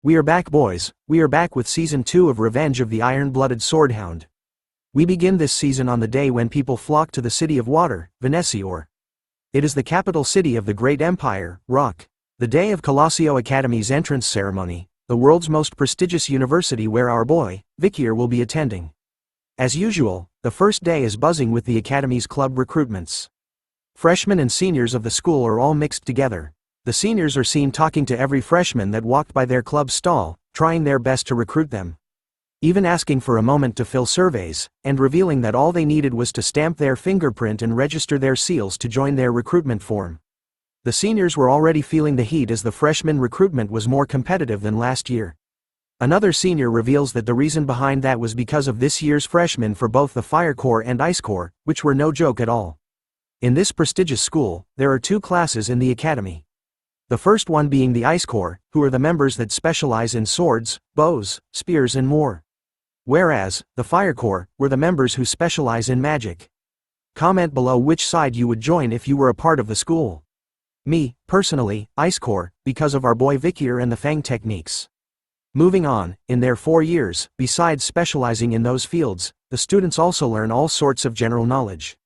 We are back, boys. We are back with Season 2 of Revenge of the Iron-Blooded Sword Hound. We begin this season on the day when people flock to the City of Water, Venecia. It is the capital city of the great empire, Rock. The day of Colosseo Academy's entrance ceremony, the world's most prestigious university where our boy, Vikir, will be attending. As usual, the first day is buzzing with the Academy's club recruitments. Freshmen and seniors of the school are all mixed together. The seniors are seen talking to every freshman that walked by their club stall, trying their best to recruit them. Even asking for a moment to fill surveys, and revealing that all they needed was to stamp their fingerprint and register their seals to join their recruitment form. The seniors were already feeling the heat as the freshman recruitment was more competitive than last year. Another senior reveals that the reason behind that was because of this year's freshmen for both the Fire Corps and Ice Corps, which were no joke at all. In this prestigious school, there are two classes in the academy. The first one being the Ice Corps, who are the members that specialize in swords, bows, spears and more. Whereas, the Fire Corps were the members who specialize in magic. Comment below which side you would join if you were a part of the school. Me, personally, Ice Corps, because of our boy Vikir and the Fang techniques. Moving on, in their 4 years, besides specializing in those fields, the students also learn all sorts of general knowledge.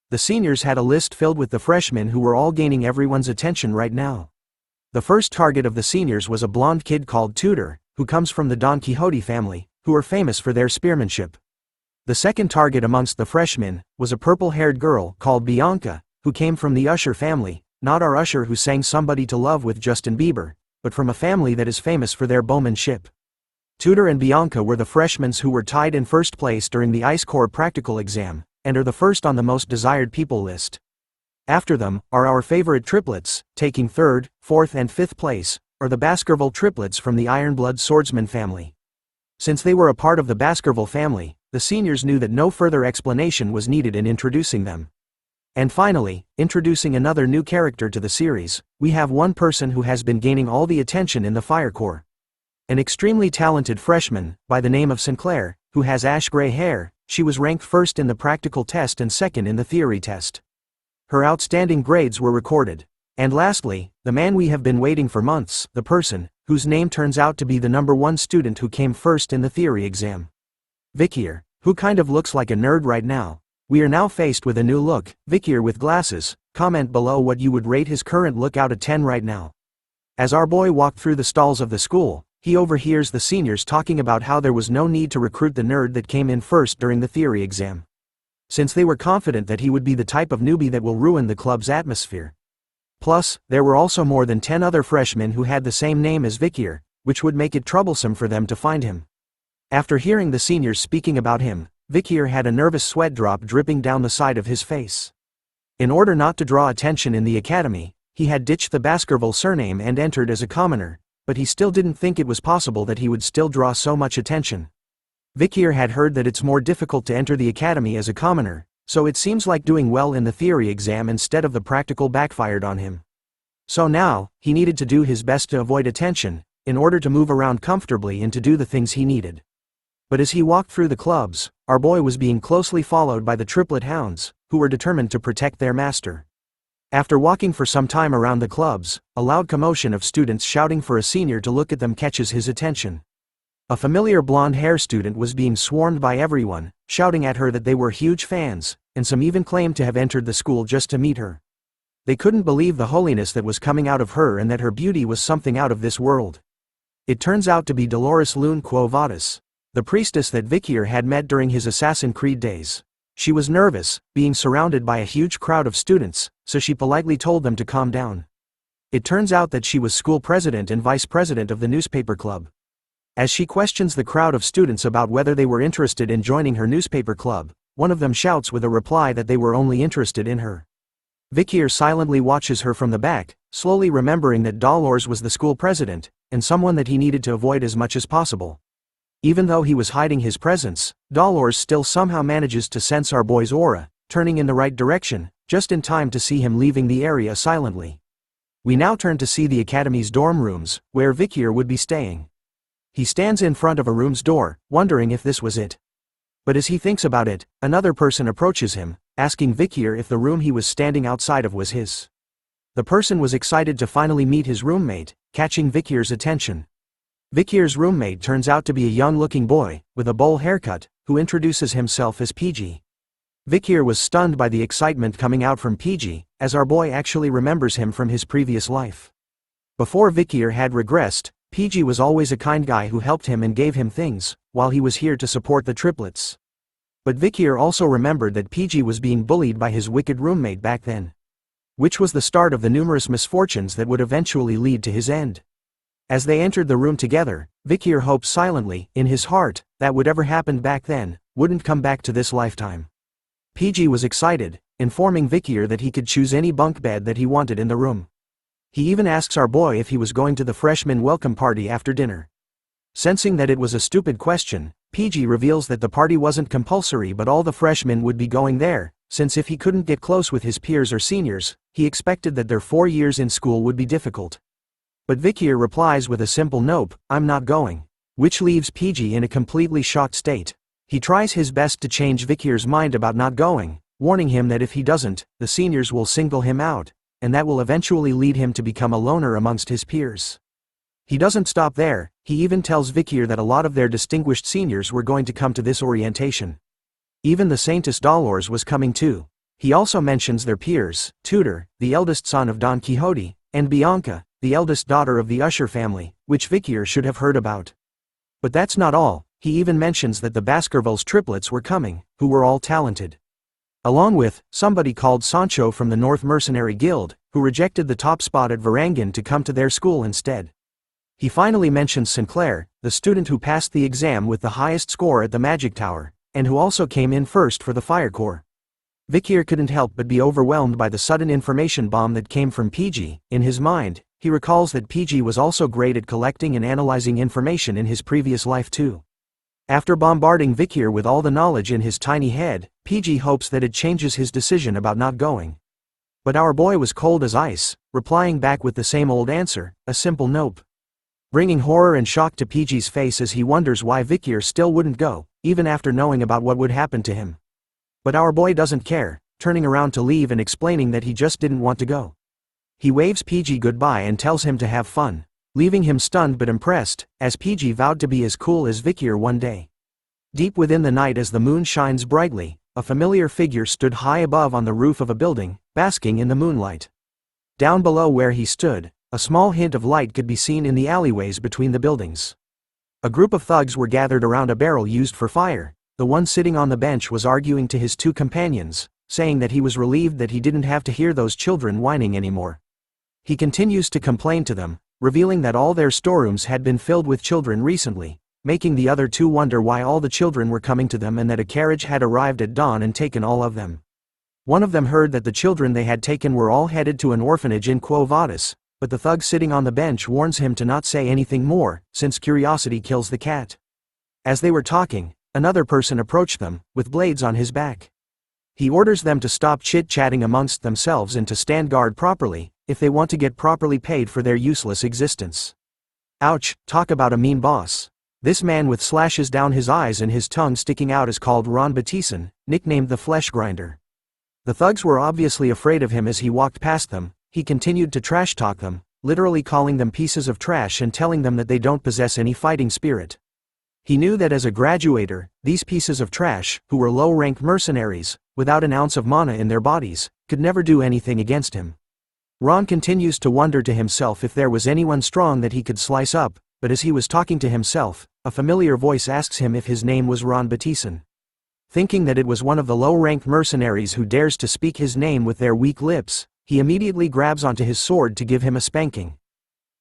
The seniors had a list filled with the freshmen who were all gaining everyone's attention right now. The first target of the seniors was a blonde kid called Tudor, who comes from the Don Quixote family, who are famous for their spearmanship. The second target amongst the freshmen was a purple-haired girl called Bianca, who came from the Usher family, not our Usher who sang Somebody to Love with Justin Bieber, but from a family that is famous for their bowmanship. Tudor and Bianca were the freshmen who were tied in first place during the Ice Corps practical exam, and are the first on the most desired people list. After them are our favorite triplets, taking 3rd, 4th and 5th place, are the Baskerville triplets from the Iron-Blood Swordsman family. Since they were a part of the Baskerville family, the seniors knew that no further explanation was needed in introducing them. And finally, introducing another new character to the series, we have one person who has been gaining all the attention in the Fire Corps. An extremely talented freshman, by the name of Sinclair, who has ash-gray hair. She was ranked first in the practical test and second in the theory test. Her outstanding grades were recorded. And lastly, the man we have been waiting for months, the person, whose name turns out to be the #1 student who came first in the theory exam. Vikir, who kind of looks like a nerd right now. We are now faced with a new look, Vikir with glasses. Comment below what you would rate his current look out of 10 right now. As our boy walked through the stalls of the school, he overhears the seniors talking about how there was no need to recruit the nerd that came in first during the theory exam, since they were confident that he would be the type of newbie that will ruin the club's atmosphere. Plus, there were also more than 10 other freshmen who had the same name as Vikir, which would make it troublesome for them to find him. After hearing the seniors speaking about him, Vikir had a nervous sweat drop dripping down the side of his face. In order not to draw attention in the academy, he had ditched the Baskerville surname and entered as a commoner, but he still didn't think it was possible that he would still draw so much attention. Vikir had heard that it's more difficult to enter the academy as a commoner, so it seems like doing well in the theory exam instead of the practical backfired on him. So now, he needed to do his best to avoid attention, in order to move around comfortably and to do the things he needed. But as he walked through the clubs, our boy was being closely followed by the triplet hounds, who were determined to protect their master. After walking for some time around the clubs, a loud commotion of students shouting for a senior to look at them catches his attention. A familiar blonde-haired student was being swarmed by everyone, shouting at her that they were huge fans, and some even claimed to have entered the school just to meet her. They couldn't believe the holiness that was coming out of her and that her beauty was something out of this world. It turns out to be Dolores Lune Quo Vadis, the priestess that Vikir had met during his Assassin's Creed days. She was nervous, being surrounded by a huge crowd of students, so she politely told them to calm down. It turns out that she was school president and vice president of the newspaper club. As she questions the crowd of students about whether they were interested in joining her newspaper club, one of them shouts with a reply that they were only interested in her. Vikir silently watches her from the back, slowly remembering that Dolores was the school president, and someone that he needed to avoid as much as possible. Even though he was hiding his presence, Dolores still somehow manages to sense our boy's aura, turning in the right direction, just in time to see him leaving the area silently. We now turn to see the academy's dorm rooms, where Vikir would be staying. He stands in front of a room's door, wondering if this was it. But as he thinks about it, another person approaches him, asking Vikir if the room he was standing outside of was his. The person was excited to finally meet his roommate, catching Vikir's attention. Vikir's roommate turns out to be a young-looking boy, with a bowl haircut, who introduces himself as PG. Vikir was stunned by the excitement coming out from PG, as our boy actually remembers him from his previous life. Before Vikir had regressed, PG was always a kind guy who helped him and gave him things, while he was here to support the triplets. But Vikir also remembered that PG was being bullied by his wicked roommate back then. Which was the start of the numerous misfortunes that would eventually lead to his end. As they entered the room together, Vikir hoped silently, in his heart, that whatever happened back then, wouldn't come back to this lifetime. PG was excited, informing Vikir that he could choose any bunk bed that he wanted in the room. He even asks our boy if he was going to the freshman welcome party after dinner. Sensing that it was a stupid question, PG reveals that the party wasn't compulsory but all the freshmen would be going there, since if he couldn't get close with his peers or seniors, he expected that their 4 years in school would be difficult. But Vikir replies with a simple nope, I'm not going. Which leaves PG in a completely shocked state. He tries his best to change Vikir's mind about not going, warning him that if he doesn't, the seniors will single him out, and that will eventually lead him to become a loner amongst his peers. He doesn't stop there, he even tells Vikir that a lot of their distinguished seniors were going to come to this orientation. Even the Saintess Dolores was coming too. He also mentions their peers, Tudor, the eldest son of Don Quixote, and Bianca, the eldest daughter of the Usher family, which Vikir should have heard about. But that's not all, he even mentions that the Baskerville's triplets were coming, who were all talented. Along with, somebody called Soncho from the North Mercenary Guild, who rejected the top spot at Varangian to come to their school instead. He finally mentions Sinclair, the student who passed the exam with the highest score at the Magic Tower, and who also came in first for the Fire Corps. Vikir couldn't help but be overwhelmed by the sudden information bomb that came from PG. In his mind, he recalls that PG was also great at collecting and analyzing information in his previous life too. After bombarding Vikir with all the knowledge in his tiny head, PG hopes that it changes his decision about not going. But our boy was cold as ice, replying back with the same old answer, a simple nope. Bringing horror and shock to PG's face as he wonders why Vikir still wouldn't go, even after knowing about what would happen to him. But our boy doesn't care, turning around to leave and explaining that he just didn't want to go. He waves PG goodbye and tells him to have fun, leaving him stunned but impressed, as PG vowed to be as cool as Vikir one day. Deep within the night as the moon shines brightly, a familiar figure stood high above on the roof of a building, basking in the moonlight. Down below where he stood, a small hint of light could be seen in the alleyways between the buildings. A group of thugs were gathered around a barrel used for fire. The one sitting on the bench was arguing to his two companions, saying that he was relieved that he didn't have to hear those children whining anymore. He continues to complain to them, revealing that all their storerooms had been filled with children recently, making the other two wonder why all the children were coming to them and that a carriage had arrived at dawn and taken all of them. One of them heard that the children they had taken were all headed to an orphanage in Quo Vadis, but the thug sitting on the bench warns him to not say anything more, since curiosity kills the cat. As they were talking, another person approached them, with blades on his back. He orders them to stop chit-chatting amongst themselves and to stand guard properly, if they want to get properly paid for their useless existence. Ouch, talk about a mean boss. This man with slashes down his eyes and his tongue sticking out is called Ron Batison, nicknamed the Flesh Grinder. The thugs were obviously afraid of him as he walked past them. He continued to trash-talk them, literally calling them pieces of trash and telling them that they don't possess any fighting spirit. He knew that as a graduator, these pieces of trash, who were low-rank mercenaries, without an ounce of mana in their bodies, could never do anything against him. Ron continues to wonder to himself if there was anyone strong that he could slice up, but as he was talking to himself, a familiar voice asks him if his name was Ron Batison. Thinking that it was one of the low-ranked mercenaries who dares to speak his name with their weak lips, he immediately grabs onto his sword to give him a spanking.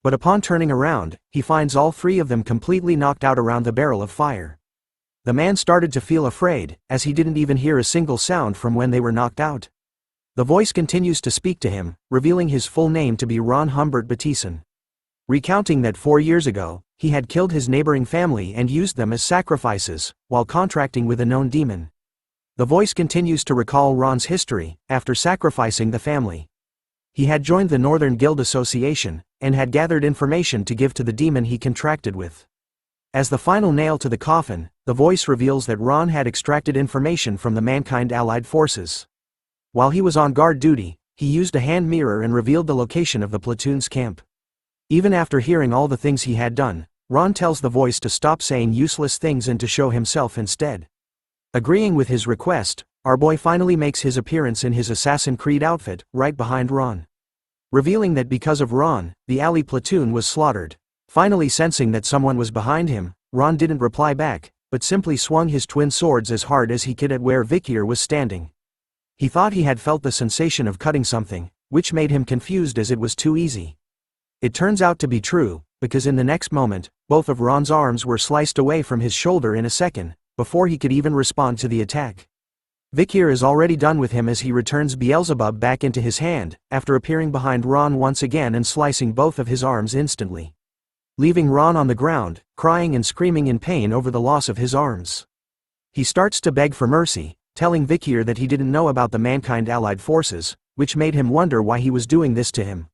But upon turning around, he finds all three of them completely knocked out around the barrel of fire. The man started to feel afraid, as he didn't even hear a single sound from when they were knocked out. The voice continues to speak to him, revealing his full name to be Ron Humbert Batison. Recounting that 4 years ago, he had killed his neighboring family and used them as sacrifices, while contracting with a known demon. The voice continues to recall Ron's history. After sacrificing the family, he had joined the Northern Guild Association, and had gathered information to give to the demon he contracted with. As the final nail to the coffin, the voice reveals that Ron had extracted information from the Mankind Allied Forces. While he was on guard duty, he used a hand mirror and revealed the location of the platoon's camp. Even after hearing all the things he had done, Ron tells the voice to stop saying useless things and to show himself instead. Agreeing with his request, our boy finally makes his appearance in his Assassin's Creed outfit, right behind Ron. Revealing that because of Ron, the alley platoon was slaughtered. Finally sensing that someone was behind him, Ron didn't reply back, but simply swung his twin swords as hard as he could at where Vikir was standing. He thought he had felt the sensation of cutting something, which made him confused as it was too easy. It turns out to be true, because in the next moment, both of Ron's arms were sliced away from his shoulder in a second, before he could even respond to the attack. Vikir is already done with him as he returns Beelzebub back into his hand, after appearing behind Ron once again and slicing both of his arms instantly, leaving Ron on the ground, crying and screaming in pain over the loss of his arms. He starts to beg for mercy, telling Vikir that he didn't know about the Mankind Allied forces, which made him wonder why he was doing this to him.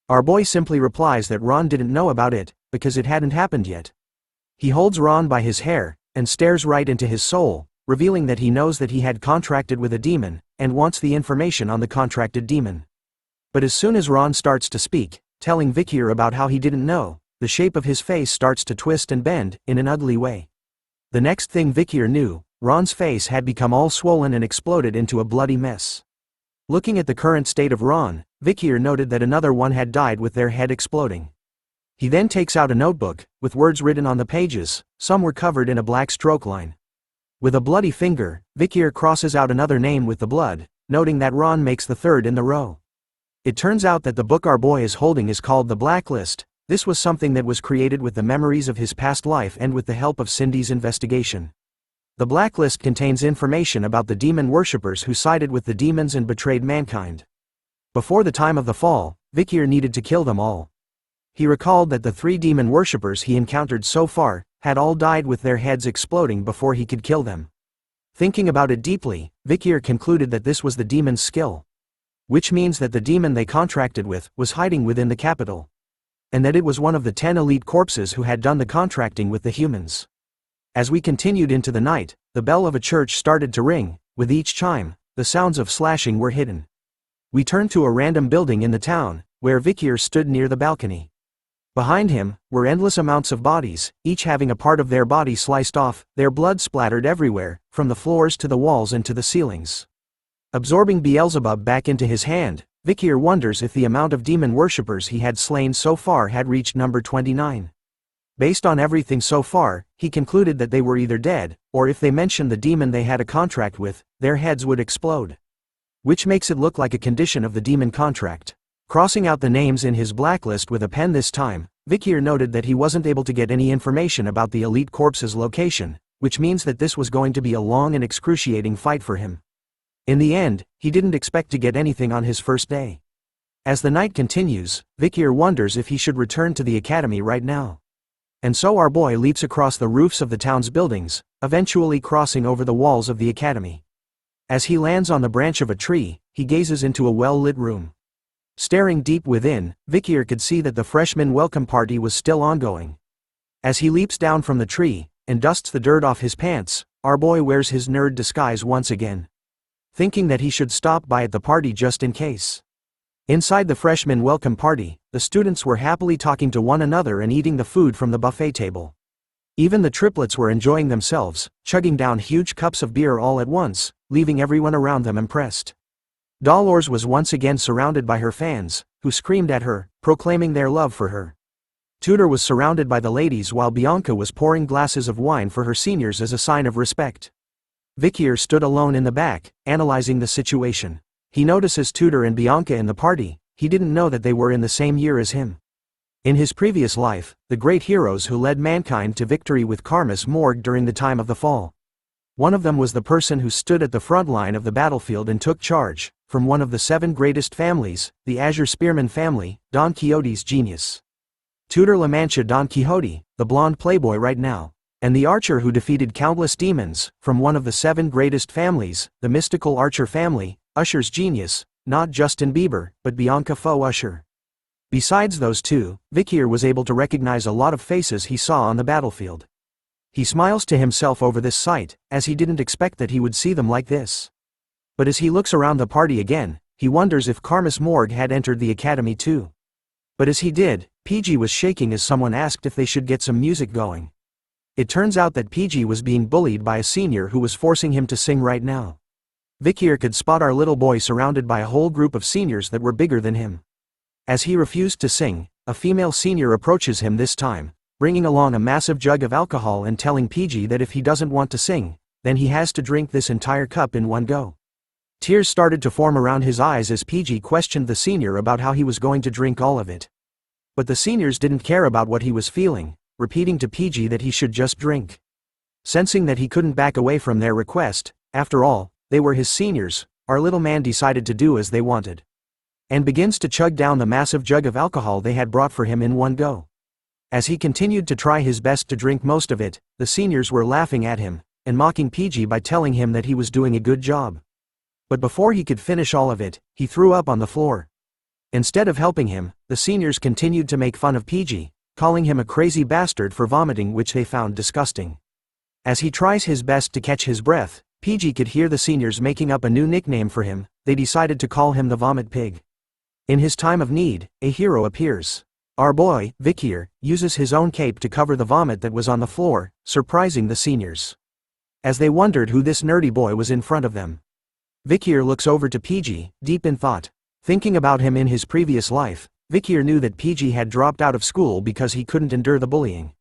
Our boy simply replies that Ron didn't know about it, because it hadn't happened yet. He holds Ron by his hair, and stares right into his soul, revealing that he knows that he had contracted with a demon, and wants the information on the contracted demon. But as soon as Ron starts to speak, telling Vikir about how he didn't know, the shape of his face starts to twist and bend, in an ugly way. The next thing Vikir knew, Ron's face had become all swollen and exploded into a bloody mess. Looking at the current state of Ron, Vikir noted that another one had died with their head exploding. He then takes out a notebook, with words written on the pages, some were covered in a black stroke line. With a bloody finger, Vikir crosses out another name with the blood, noting that Ron makes the third in the row. It turns out that the book our boy is holding is called The Blacklist. This was something that was created with the memories of his past life and with the help of Cindy's investigation. The Blacklist contains information about the demon worshippers who sided with the demons and betrayed mankind. Before the time of the fall, Vikir needed to kill them all. He recalled that the 3 demon worshippers he encountered so far had all died with their heads exploding before he could kill them. Thinking about it deeply, Vikir concluded that this was the demon's skill. Which means that the demon they contracted with was hiding within the capital. And that it was one of the 10 elite corpses who had done the contracting with the humans. As we continued into the night, the bell of a church started to ring. With each chime, the sounds of slashing were hidden. We turned to a random building in the town, where Vikir stood near the balcony. Behind him were endless amounts of bodies, each having a part of their body sliced off, their blood splattered everywhere, from the floors to the walls and to the ceilings. Absorbing Beelzebub back into his hand, Vikir wonders if the amount of demon worshippers he had slain so far had reached number 29. Based on everything so far, he concluded that they were either dead, or if they mentioned the demon they had a contract with, their heads would explode. Which makes it look like a condition of the demon contract. Crossing out the names in his blacklist with a pen this time, Vikir noted that he wasn't able to get any information about the elite corpse's location, which means that this was going to be a long and excruciating fight for him. In the end, he didn't expect to get anything on his first day. As the night continues, Vikir wonders if he should return to the academy right now. And so our boy leaps across the roofs of the town's buildings, eventually crossing over the walls of the academy. As he lands on the branch of a tree, he gazes into a well-lit room. Staring deep within, Vikir could see that the freshman welcome party was still ongoing. As he leaps down from the tree, and dusts the dirt off his pants, our boy wears his nerd disguise once again. Thinking that he should stop by at the party just in case. Inside the freshman welcome party, the students were happily talking to one another and eating the food from the buffet table. Even the triplets were enjoying themselves, chugging down huge cups of beer all at once, leaving everyone around them impressed. Dolores was once again surrounded by her fans, who screamed at her, proclaiming their love for her. Tudor was surrounded by the ladies while Bianca was pouring glasses of wine for her seniors as a sign of respect. Vikir stood alone in the back, analyzing the situation. He notices Tudor and Bianca in the party. He didn't know that they were in the same year as him. In his previous life, the great heroes who led mankind to victory with Karmas morgue during the time of the fall. One of them was the person who stood at the front line of the battlefield and took charge, from one of the 7 greatest families, the Azure Spearman family, Don Quixote's genius. Tudor La Mancha Don Quixote, the blonde playboy right now. And the archer who defeated countless demons, from one of the 7 greatest families, the mystical Archer family, Usher's genius, not Justin Bieber, but Bianca Faux Usher. Besides those 2, Vikir was able to recognize a lot of faces he saw on the battlefield. He smiles to himself over this sight, as he didn't expect that he would see them like this. But as he looks around the party again, he wonders if Karmas morgue had entered the academy too. But as he did, PG was shaking as someone asked if they should get some music going. It turns out that PG was being bullied by a senior who was forcing him to sing right now. Vikir could spot our little boy surrounded by a whole group of seniors that were bigger than him. As he refused to sing, a female senior approaches him this time, bringing along a massive jug of alcohol and telling PG that if he doesn't want to sing, then he has to drink this entire cup in one go. Tears started to form around his eyes as PG questioned the senior about how he was going to drink all of it. But the seniors didn't care about what he was feeling, repeating to PG that he should just drink. Sensing that he couldn't back away from their request, after all, they were his seniors, our little man decided to do as they wanted. And begins to chug down the massive jug of alcohol they had brought for him in one go. As he continued to try his best to drink most of it, the seniors were laughing at him, and mocking PG by telling him that he was doing a good job. But before he could finish all of it, he threw up on the floor. Instead of helping him, the seniors continued to make fun of PG, calling him a crazy bastard for vomiting, which they found disgusting. As he tries his best to catch his breath, PG could hear the seniors making up a new nickname for him. They decided to call him the Vomit Pig. In his time of need, a hero appears. Our boy, Vikir, uses his own cape to cover the vomit that was on the floor, surprising the seniors. As they wondered who this nerdy boy was in front of them, Vikir looks over to PG, deep in thought. Thinking about him in his previous life, Vikir knew that PG had dropped out of school because he couldn't endure the bullying.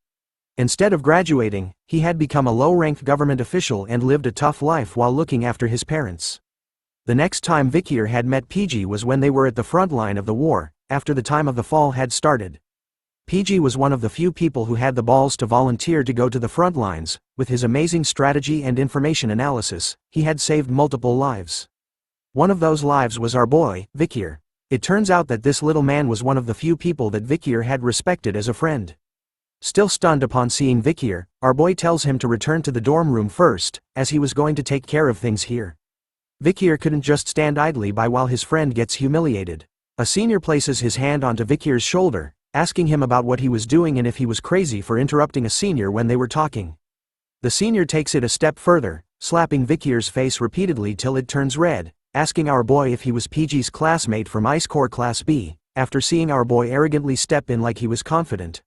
Instead of graduating, he had become a low-ranked government official and lived a tough life while looking after his parents. The next time Vikir had met PG was when they were at the front line of the war, after the time of the fall had started. PG was one of the few people who had the balls to volunteer to go to the front lines. With his amazing strategy and information analysis, he had saved multiple lives. One of those lives was our boy, Vikir. It turns out that this little man was one of the few people that Vikir had respected as a friend. Still stunned upon seeing Vikir, our boy tells him to return to the dorm room first, as he was going to take care of things here. Vikir couldn't just stand idly by while his friend gets humiliated. A senior places his hand onto Vikir's shoulder, asking him about what he was doing and if he was crazy for interrupting a senior when they were talking. The senior takes it a step further, slapping Vikir's face repeatedly till it turns red, asking our boy if he was PG's classmate from Ice Corps Class B, after seeing our boy arrogantly step in like he was confident.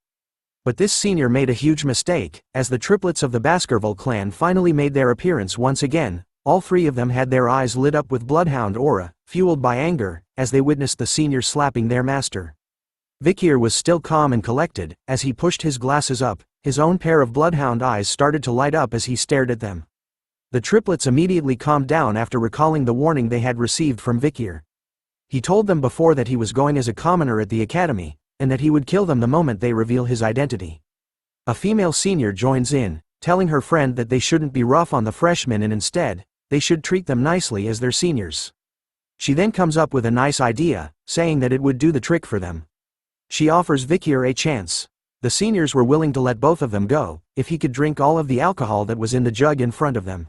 But this senior made a huge mistake, as the triplets of the Baskerville clan finally made their appearance once again. All three of them had their eyes lit up with bloodhound aura, fueled by anger, as they witnessed the senior slapping their master. Vikir was still calm and collected. As he pushed his glasses up, his own pair of bloodhound eyes started to light up as he stared at them. The triplets immediately calmed down after recalling the warning they had received from Vikir. He told them before that he was going as a commoner at the academy, and that he would kill them the moment they reveal his identity. A female senior joins in, telling her friend that they shouldn't be rough on the freshmen and instead, they should treat them nicely as their seniors. She then comes up with a nice idea, saying that it would do the trick for them. She offers Vikir a chance. The seniors were willing to let both of them go, if he could drink all of the alcohol that was in the jug in front of them.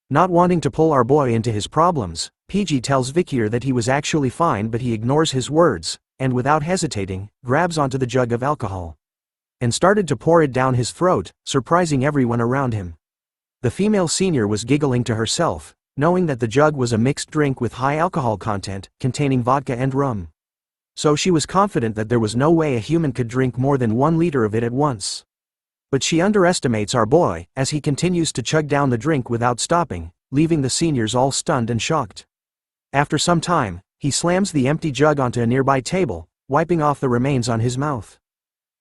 Not wanting to pull our boy into his problems, PG tells Vikir that he was actually fine, but he ignores his words, and without hesitating, grabs onto the jug of alcohol. And started to pour it down his throat, surprising everyone around him. The female senior was giggling to herself, knowing that the jug was a mixed drink with high alcohol content, containing vodka and rum. So she was confident that there was no way a human could drink more than 1 liter of it at once. But she underestimates our boy, as he continues to chug down the drink without stopping, leaving the seniors all stunned and shocked. After some time, he slams the empty jug onto a nearby table, wiping off the remains on his mouth.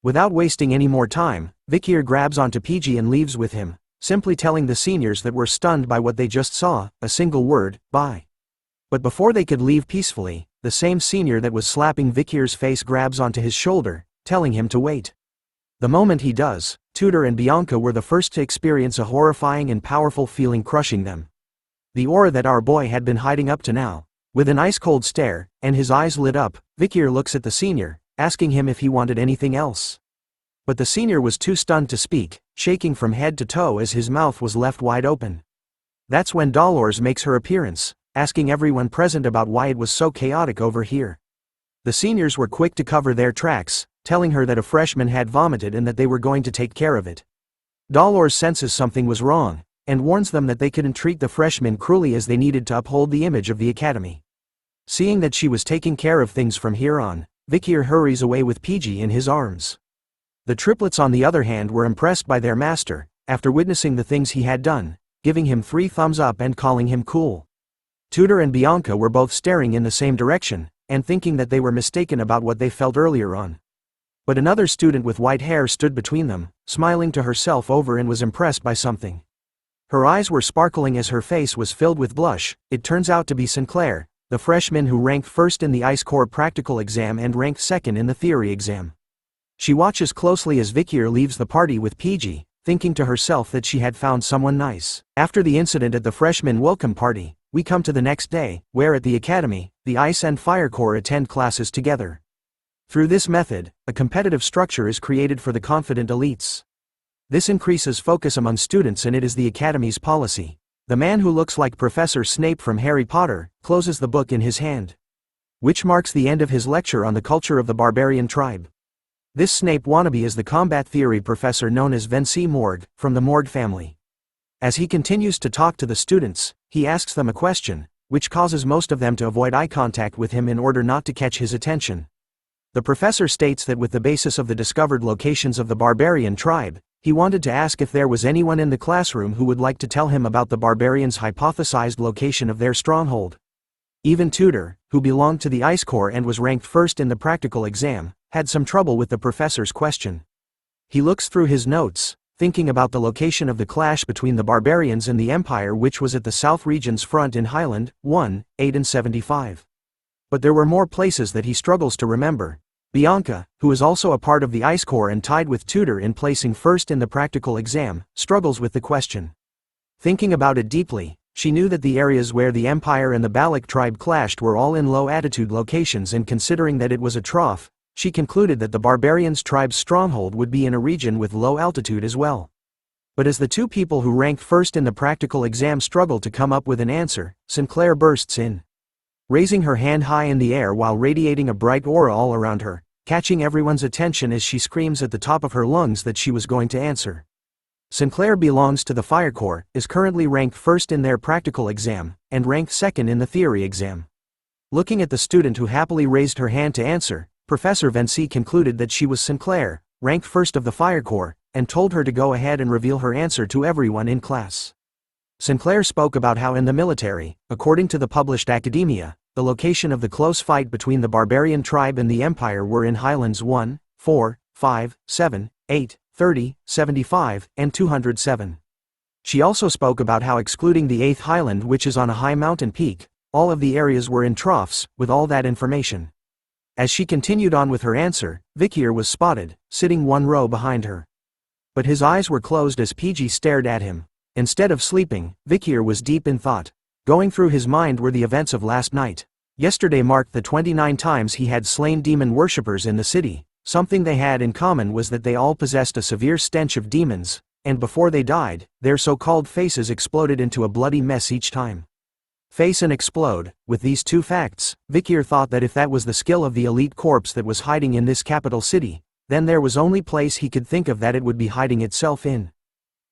Without wasting any more time, Vikir grabs onto PG and leaves with him, simply telling the seniors that were stunned by what they just saw, a single word, bye. But before they could leave peacefully, the same senior that was slapping Vikir's face grabs onto his shoulder, telling him to wait. The moment he does, Tudor and Bianca were the first to experience a horrifying and powerful feeling crushing them. The aura that our boy had been hiding up to now. With an ice-cold stare, and his eyes lit up, Vikir looks at the senior, asking him if he wanted anything else. But the senior was too stunned to speak, shaking from head to toe as his mouth was left wide open. That's when Dolores makes her appearance, asking everyone present about why it was so chaotic over here. The seniors were quick to cover their tracks, telling her that a freshman had vomited and that they were going to take care of it. Dolores senses something was wrong, and warns them that they couldn't treat the freshmen cruelly as they needed to uphold the image of the academy. Seeing that she was taking care of things from here on, Vikir hurries away with PG in his arms. The triplets on the other hand were impressed by their master, after witnessing the things he had done, giving him 3 thumbs up and calling him cool. Tudor and Bianca were both staring in the same direction, and thinking that they were mistaken about what they felt earlier on. But another student with white hair stood between them, smiling to herself over and was impressed by something. Her eyes were sparkling as her face was filled with blush. It turns out to be Sinclair, the freshman who ranked first in the Ice Corps practical exam and ranked second in the theory exam. She watches closely as Vikir leaves the party with PG, thinking to herself that she had found someone nice. After the incident at the freshman welcome party, we come to the next day, where at the academy, the Ice and Fire Corps attend classes together. Through this method, a competitive structure is created for the confident elites. This increases focus among students and it is the academy's policy. The man who looks like Professor Snape from Harry Potter closes the book in his hand, which marks the end of his lecture on the culture of the barbarian tribe. This Snape wannabe is the combat theory professor known as Vincent Morgue, from the Morgue family. As he continues to talk to the students, he asks them a question, which causes most of them to avoid eye contact with him in order not to catch his attention. The professor states that with the basis of the discovered locations of the barbarian tribe, he wanted to ask if there was anyone in the classroom who would like to tell him about the barbarians' hypothesized location of their stronghold. Even Tudor, who belonged to the Ice Corps and was ranked first in the practical exam, had some trouble with the professor's question. He looks through his notes, thinking about the location of the clash between the barbarians and the Empire, which was at the South Region's front in Highland, 1, 8 and 75. But there were more places that he struggles to remember. Bianca, who is also a part of the Ice Corps and tied with Tudor in placing first in the practical exam, struggles with the question. Thinking about it deeply, she knew that the areas where the Empire and the Balak tribe clashed were all in low-altitude locations, and considering that it was a trough, she concluded that the barbarians' tribe's stronghold would be in a region with low altitude as well. But as the two people who ranked first in the practical exam struggled to come up with an answer, Sinclair bursts in, raising her hand high in the air while radiating a bright aura all around her, catching everyone's attention as she screams at the top of her lungs that she was going to answer. Sinclair belongs to the Fire Corps, is currently ranked first in their practical exam, and ranked second in the theory exam. Looking at the student who happily raised her hand to answer, Professor Vincent concluded that she was Sinclair, ranked first of the Fire Corps, and told her to go ahead and reveal her answer to everyone in class. Sinclair spoke about how in the military, according to the published academia, the location of the close fight between the barbarian tribe and the Empire were in Highlands 1, 4, 5, 7, 8, 30, 75, and 207. She also spoke about how excluding the 8th Highland, which is on a high mountain peak, all of the areas were in troughs. With all that information, as she continued on with her answer, Vikir was spotted, sitting one row behind her. But his eyes were closed as PG stared at him. Instead of sleeping, Vikir was deep in thought. Going through his mind were the events of last night. Yesterday marked the 29 times he had slain demon worshippers in the city. Something they had in common was that they all possessed a severe stench of demons, and before they died, their so-called faces exploded into a bloody mess each time. Face and explode. With these two facts, Vikir thought that if that was the skill of the elite corpse that was hiding in this capital city, then there was only place he could think of that it would be hiding itself in.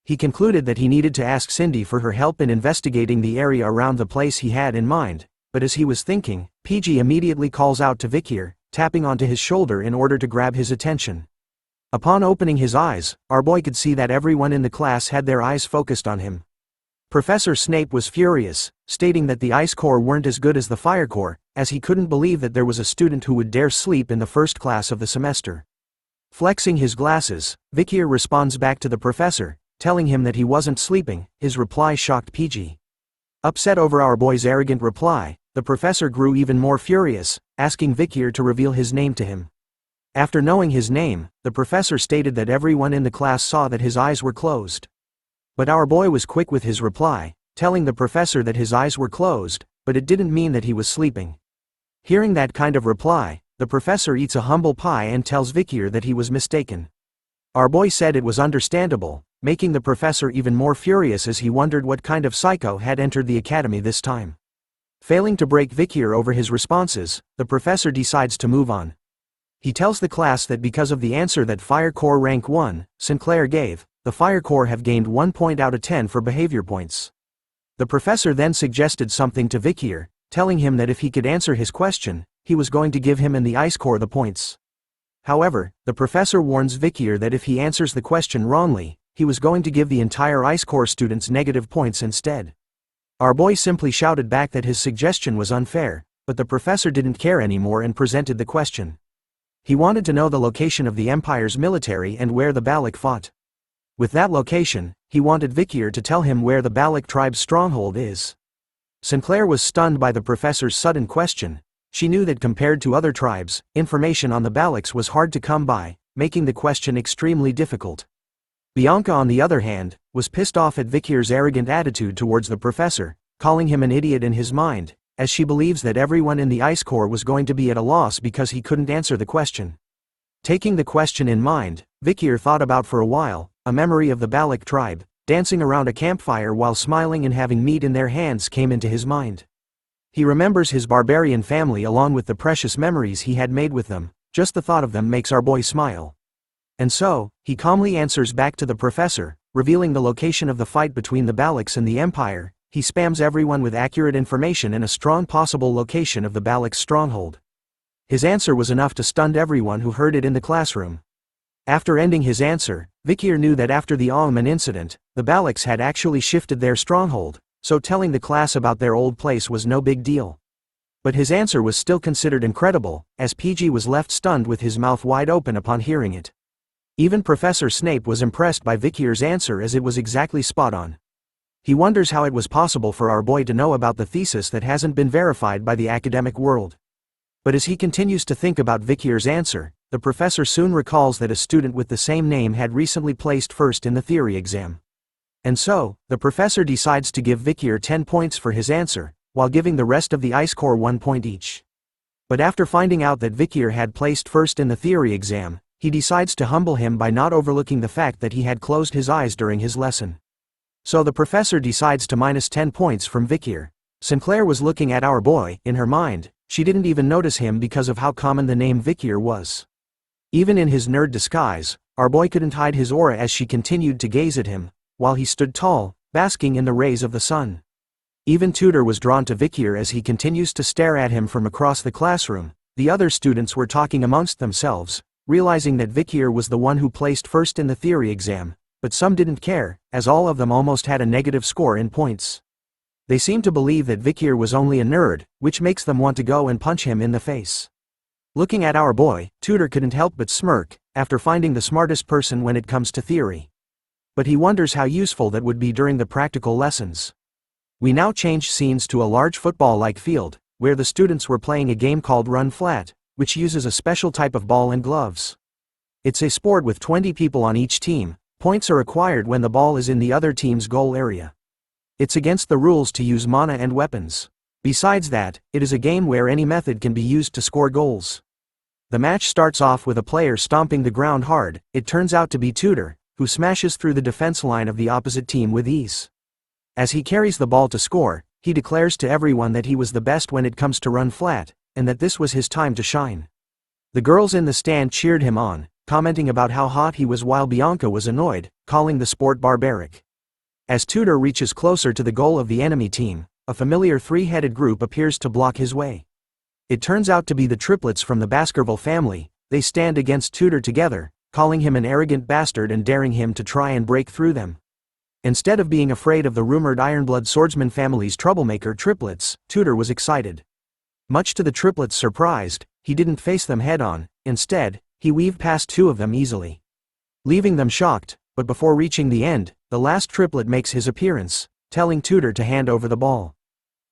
He concluded that he needed to ask Cindy for her help in investigating the area around the place he had in mind, but as he was thinking, PG immediately calls out to Vikir, tapping onto his shoulder in order to grab his attention. Upon opening his eyes, our boy could see that everyone in the class had their eyes focused on him. Professor Snape was furious, stating that the Ice Corps weren't as good as the Fire Corps, as he couldn't believe that there was a student who would dare sleep in the first class of the semester. Flexing his glasses, Vikir responds back to the professor, telling him that he wasn't sleeping. His reply shocked PG. Upset over our boy's arrogant reply, the professor grew even more furious, asking Vikir to reveal his name to him. After knowing his name, the professor stated that everyone in the class saw that his eyes were closed. But our boy was quick with his reply, telling the professor that his eyes were closed, but it didn't mean that he was sleeping. Hearing that kind of reply, the professor eats a humble pie and tells Vikir that he was mistaken. Our boy said it was understandable, making the professor even more furious as he wondered what kind of psycho had entered the academy this time. Failing to break Vikir over his responses, the professor decides to move on. He tells the class that because of the answer that Fire Corps rank 1, Sinclair gave, the Fire Corps have gained 1 point out of 10 for behavior points. The professor then suggested something to Vikir, telling him that if he could answer his question, he was going to give him and the Ice Corps the points. However, the professor warns Vikir that if he answers the question wrongly, he was going to give the entire Ice Corps students negative points instead. Our boy simply shouted back that his suggestion was unfair, but the professor didn't care anymore and presented the question. He wanted to know the location of the Empire's military and where the Baloch fought. With that location, he wanted Vikir to tell him where the Baloch tribe's stronghold is. Sinclair was stunned by the professor's sudden question. She knew that compared to other tribes, information on the Balochs was hard to come by, making the question extremely difficult. Bianca, on the other hand, was pissed off at Vikir's arrogant attitude towards the professor, calling him an idiot in his mind, as she believes that everyone in the Ice Corps was going to be at a loss because he couldn't answer the question. Taking the question in mind, Vikir thought about for a while, a memory of the Baloch tribe, dancing around a campfire while smiling and having meat in their hands came into his mind. He remembers his barbarian family along with the precious memories he had made with them. Just the thought of them makes our boy smile. And so, he calmly answers back to the professor, revealing the location of the fight between the Balochs and the Empire. He spams everyone with accurate information and a strong possible location of the Balochs' stronghold. His answer was enough to stun everyone who heard it in the classroom. After ending his answer, Vikir knew that after the Alman incident, the Balochs had actually shifted their stronghold, so telling the class about their old place was no big deal. But his answer was still considered incredible, as PG was left stunned with his mouth wide open upon hearing it. Even Professor Snape was impressed by Vikir's answer as it was exactly spot on. He wonders how it was possible for our boy to know about the thesis that hasn't been verified by the academic world. But as he continues to think about Vikir's answer, the professor soon recalls that a student with the same name had recently placed first in the theory exam. And so, the professor decides to give Vikir 10 points for his answer, while giving the rest of the Ice Corps 1 point each. But after finding out that Vikir had placed first in the theory exam, he decides to humble him by not overlooking the fact that he had closed his eyes during his lesson. So the professor decides to minus 10 points from Vikir. Sinclair was looking at our boy. In her mind, she didn't even notice him because of how common the name Vikir was. Even in his nerd disguise, our boy couldn't hide his aura as she continued to gaze at him, while he stood tall, basking in the rays of the sun. Even Tudor was drawn to Vikir as he continues to stare at him from across the classroom. The other students were talking amongst themselves, realizing that Vikir was the one who placed first in the theory exam, but some didn't care, as all of them almost had a negative score in points. They seemed to believe that Vikir was only a nerd, which makes them want to go and punch him in the face. Looking at our boy, Tudor couldn't help but smirk, after finding the smartest person when it comes to theory. But he wonders how useful that would be during the practical lessons. We now change scenes to a large football-like field, where the students were playing a game called Run Flat, which uses a special type of ball and gloves. It's a sport with 20 people on each team. Points are acquired when the ball is in the other team's goal area. It's against the rules to use mana and weapons. Besides that, it is a game where any method can be used to score goals. The match starts off with a player stomping the ground hard. It turns out to be Tudor, who smashes through the defense line of the opposite team with ease. As he carries the ball to score, he declares to everyone that he was the best when it comes to run flat, and that this was his time to shine. The girls in the stand cheered him on, commenting about how hot he was while Bianca was annoyed, calling the sport barbaric. As Tudor reaches closer to the goal of the enemy team, a familiar three-headed group appears to block his way. It turns out to be the triplets from the Baskerville family. They stand against Tudor together, calling him an arrogant bastard and daring him to try and break through them. Instead of being afraid of the rumored Ironblood swordsman family's troublemaker triplets, Tudor was excited. Much to the triplets' surprise, he didn't face them head-on. Instead, he weaved past two of them easily, leaving them shocked. But before reaching the end, the last triplet makes his appearance, telling Tudor to hand over the ball.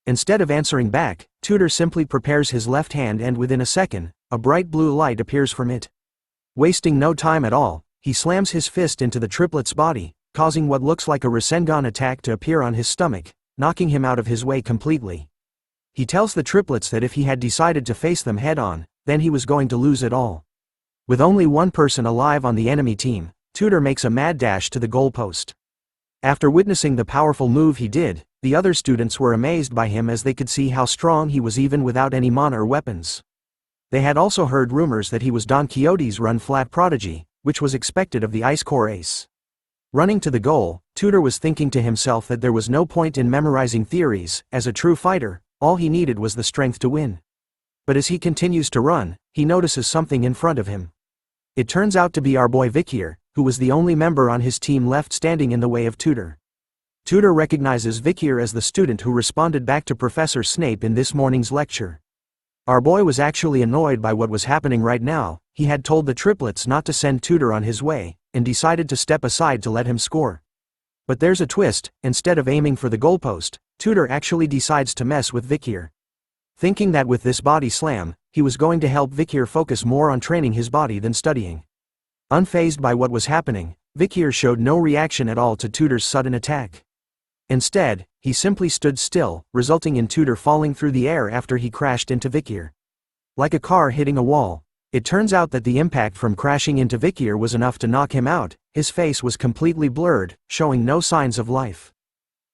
Instead of answering back, Tudor simply prepares his left hand, and within a second, a bright blue light appears from it. Wasting no time at all, he slams his fist into the triplet's body, causing what looks like a Rasengan attack to appear on his stomach, knocking him out of his way completely. He tells the triplets that if he had decided to face them head-on, then he was going to lose it all. With only one person alive on the enemy team, Tudor makes a mad dash to the goalpost. After witnessing the powerful move he did, the other students were amazed by him as they could see how strong he was even without any mana or weapons. They had also heard rumors that he was Don Quixote's run-flat prodigy, which was expected of the Ice Corps ace. Running to the goal, Tudor was thinking to himself that there was no point in memorizing theories. As a true fighter, all he needed was the strength to win. But as he continues to run, he notices something in front of him. It turns out to be our boy Vikir, who was the only member on his team left standing in the way of Tudor. Tudor recognizes Vikir as the student who responded back to Professor Snape in this morning's lecture. Our boy was actually annoyed by what was happening right now. He had told the triplets not to send Tudor on his way, and decided to step aside to let him score. But there's a twist. Instead of aiming for the goalpost, Tudor actually decides to mess with Vikir. Thinking that with this body slam, he was going to help Vikir focus more on training his body than studying. Unfazed by what was happening, Vikir showed no reaction at all to Tudor's sudden attack. Instead, he simply stood still, resulting in Tudor falling through the air after he crashed into Vikir. Like a car hitting a wall, it turns out that the impact from crashing into Vikir was enough to knock him out. His face was completely blurred, showing no signs of life.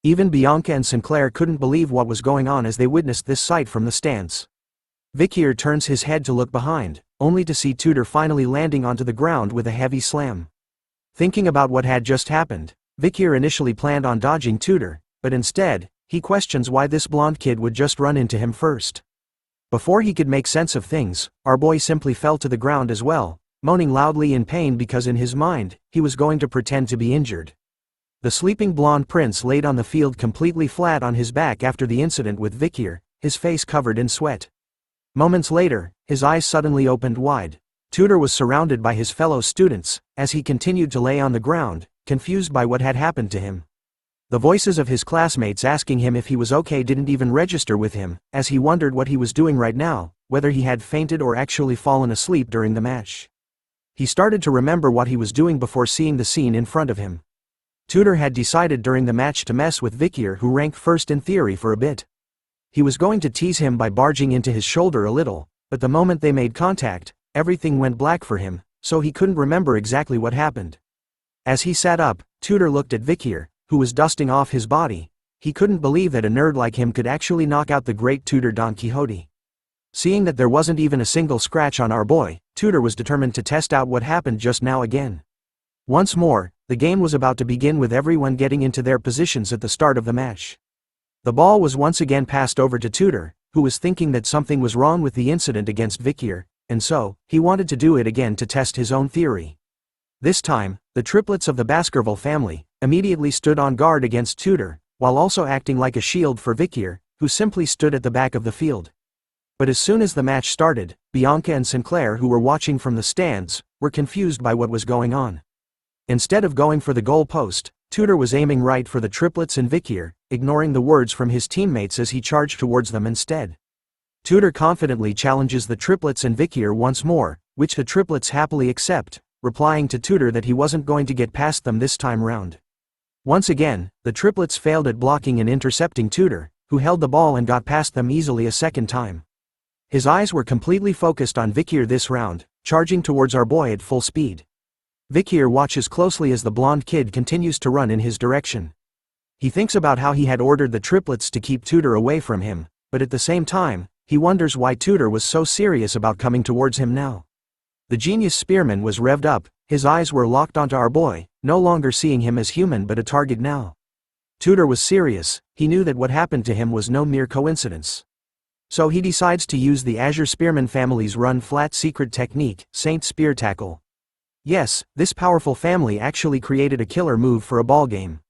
Even Bianca and Sinclair couldn't believe what was going on as they witnessed this sight from the stands. Vikir turns his head to look behind, only to see Tudor finally landing onto the ground with a heavy slam. Thinking about what had just happened, Vikir initially planned on dodging Tudor, but instead, he questions why this blonde kid would just run into him first. Before he could make sense of things, our boy simply fell to the ground as well, moaning loudly in pain because in his mind, he was going to pretend to be injured. The sleeping blonde prince laid on the field completely flat on his back after the incident with Vikir, his face covered in sweat. Moments later, his eyes suddenly opened wide. Tudor was surrounded by his fellow students, as he continued to lay on the ground, confused by what had happened to him. The voices of his classmates asking him if he was okay didn't even register with him, as he wondered what he was doing right now, whether he had fainted or actually fallen asleep during the match. He started to remember what he was doing before seeing the scene in front of him. Tudor had decided during the match to mess with Vikir, who ranked first in theory, for a bit. He was going to tease him by barging into his shoulder a little, but the moment they made contact, everything went black for him, so he couldn't remember exactly what happened. As he sat up, Tudor looked at Vikir, who was dusting off his body. He couldn't believe that a nerd like him could actually knock out the great Tudor Don Quixote. Seeing that there wasn't even a single scratch on our boy, Tudor was determined to test out what happened just now again. Once more, the game was about to begin with everyone getting into their positions at the start of the match. The ball was once again passed over to Tudor, who was thinking that something was wrong with the incident against Vikir, and so, he wanted to do it again to test his own theory. This time, the triplets of the Baskerville family immediately stood on guard against Tudor, while also acting like a shield for Vikir, who simply stood at the back of the field. But as soon as the match started, Bianca and Sinclair, who were watching from the stands, were confused by what was going on. Instead of going for the goal post, Tudor was aiming right for the triplets and Vikir, ignoring the words from his teammates as he charged towards them instead. Tudor confidently challenges the triplets and Vikir once more, which the triplets happily accept, replying to Tudor that he wasn't going to get past them this time round. Once again, the triplets failed at blocking and intercepting Tudor, who held the ball and got past them easily a second time. His eyes were completely focused on Vikir this round, charging towards our boy at full speed. Vikir watches closely as the blonde kid continues to run in his direction. He thinks about how he had ordered the triplets to keep Tudor away from him, but at the same time, he wonders why Tudor was so serious about coming towards him now. The genius spearman was revved up, his eyes were locked onto our boy, no longer seeing him as human but a target now. Tudor was serious. He knew that what happened to him was no mere coincidence. So he decides to use the Azure Spearman family's run-flat secret technique, Saint Spear Tackle. Yes, this powerful family actually created a killer move for a ballgame.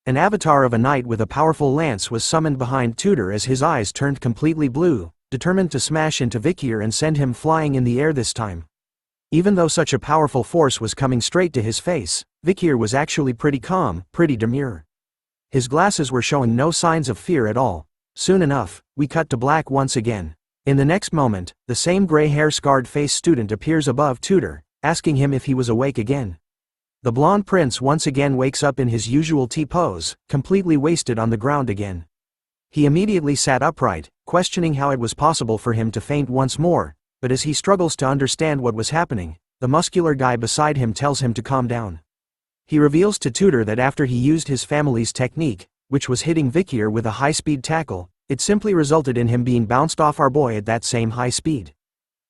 An avatar of a knight with a powerful lance was summoned behind Tudor as his eyes turned completely blue, determined to smash into Vikir and send him flying in the air this time. Even though such a powerful force was coming straight to his face, Vikir was actually pretty calm, pretty demure. His glasses were showing no signs of fear at all. Soon enough, we cut to black once again. In the next moment, the same gray-hair-scarred face student appears above Tudor, asking him if he was awake again. The blonde prince once again wakes up in his usual T-pose, completely wasted on the ground again. He immediately sat upright, questioning how it was possible for him to faint once more, but as he struggles to understand what was happening, the muscular guy beside him tells him to calm down. He reveals to Tudor that after he used his family's technique, which was hitting Vikir with a high-speed tackle, it simply resulted in him being bounced off our boy at that same high speed.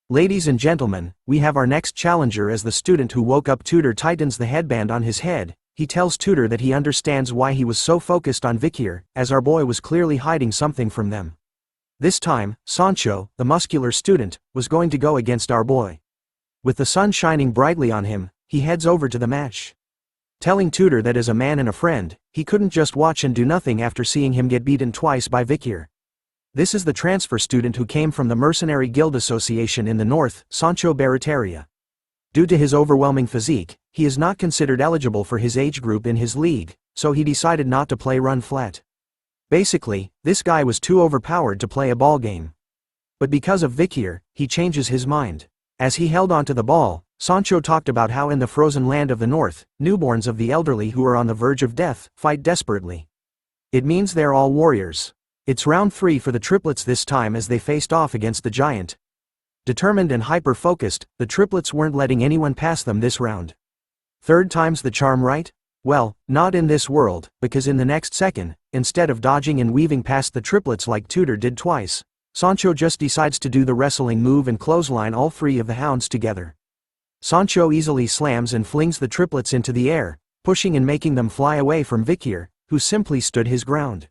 Ladies and gentlemen, we have our next challenger. As the student who woke up Tudor tightens the headband on his head, he tells Tudor that he understands why he was so focused on Vikir, as our boy was clearly hiding something from them. This time, Soncho, the muscular student, was going to go against our boy. With the sun shining brightly on him, he heads over to the match. Telling Tudor that as a man and a friend, he couldn't just watch and do nothing after seeing him get beaten twice by Vikir. This is the transfer student who came from the Mercenary Guild Association in the north, Soncho Barataria. Due to his overwhelming physique, he is not considered eligible for his age group in his league, so he decided not to play run flat. Basically, this guy was too overpowered to play a ball game. But because of Vikir, he changes his mind. As he held onto the ball, Soncho talked about how in the frozen land of the north, newborns of the elderly who are on the verge of death, fight desperately. It means they're all warriors. It's round 3 for the triplets this time as they faced off against the giant. Determined and hyper-focused, the triplets weren't letting anyone pass them this round. Third time's the charm, right? Well, not in this world, because in the next second, instead of dodging and weaving past the triplets like Tudor did twice, Soncho just decides to do the wrestling move and clothesline all 3 of the hounds together. Soncho easily slams and flings the triplets into the air, pushing and making them fly away from Vikir, who simply stood his ground.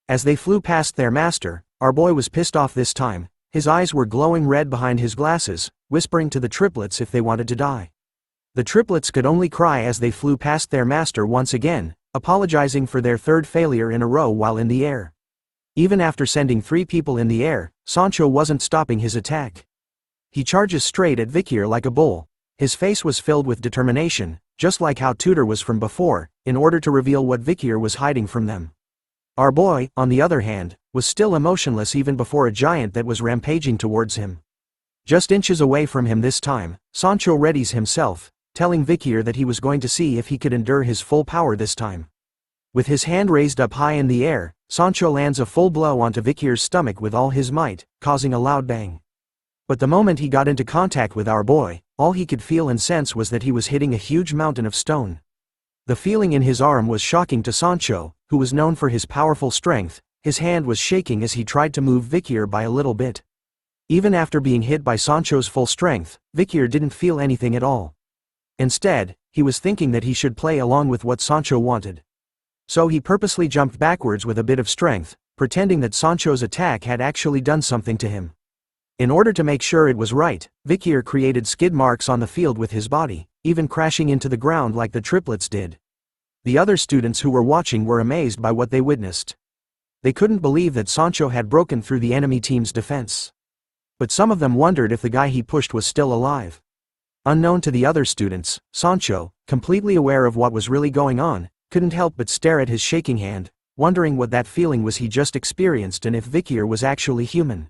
As they flew past their master, our boy was pissed off this time. His eyes were glowing red behind his glasses, whispering to the triplets if they wanted to die. The triplets could only cry as they flew past their master once again, apologizing for their 3rd failure in a row while in the air. Even after sending 3 people in the air, Soncho wasn't stopping his attack. He charges straight at Vikir like a bull. His face was filled with determination, just like how Tudor was from before, in order to reveal what Vikir was hiding from them. Our boy, on the other hand, was still emotionless even before a giant that was rampaging towards him. Just inches away from him this time, Soncho readies himself, telling Vikir that he was going to see if he could endure his full power this time. With his hand raised up high in the air, Soncho lands a full blow onto Vikir's stomach with all his might, causing a loud bang. But the moment he got into contact with our boy, all he could feel and sense was that he was hitting a huge mountain of stone. The feeling in his arm was shocking to Soncho, who was known for his powerful strength. His hand was shaking as he tried to move Vikir by a little bit. Even after being hit by Soncho's full strength, Vikir didn't feel anything at all. Instead, he was thinking that he should play along with what Soncho wanted. So he purposely jumped backwards with a bit of strength, pretending that Soncho's attack had actually done something to him. In order to make sure it was right, Vikir created skid marks on the field with his body, even crashing into the ground like the triplets did. The other students who were watching were amazed by what they witnessed. They couldn't believe that Soncho had broken through the enemy team's defense. But some of them wondered if the guy he pushed was still alive. Unknown to the other students, Soncho, completely aware of what was really going on, couldn't help but stare at his shaking hand, wondering what that feeling was he just experienced and if Vikir was actually human.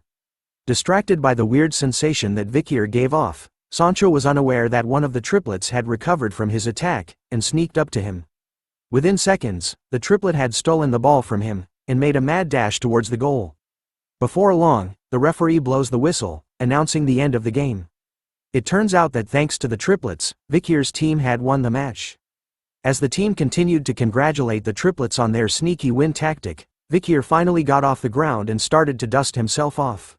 Distracted by the weird sensation that Vikir gave off, Soncho was unaware that one of the triplets had recovered from his attack and sneaked up to him. Within seconds, the triplet had stolen the ball from him and made a mad dash towards the goal. Before long, the referee blows the whistle, announcing the end of the game. It turns out that thanks to the triplets, Vikir's team had won the match. As the team continued to congratulate the triplets on their sneaky win tactic, Vikir finally got off the ground and started to dust himself off.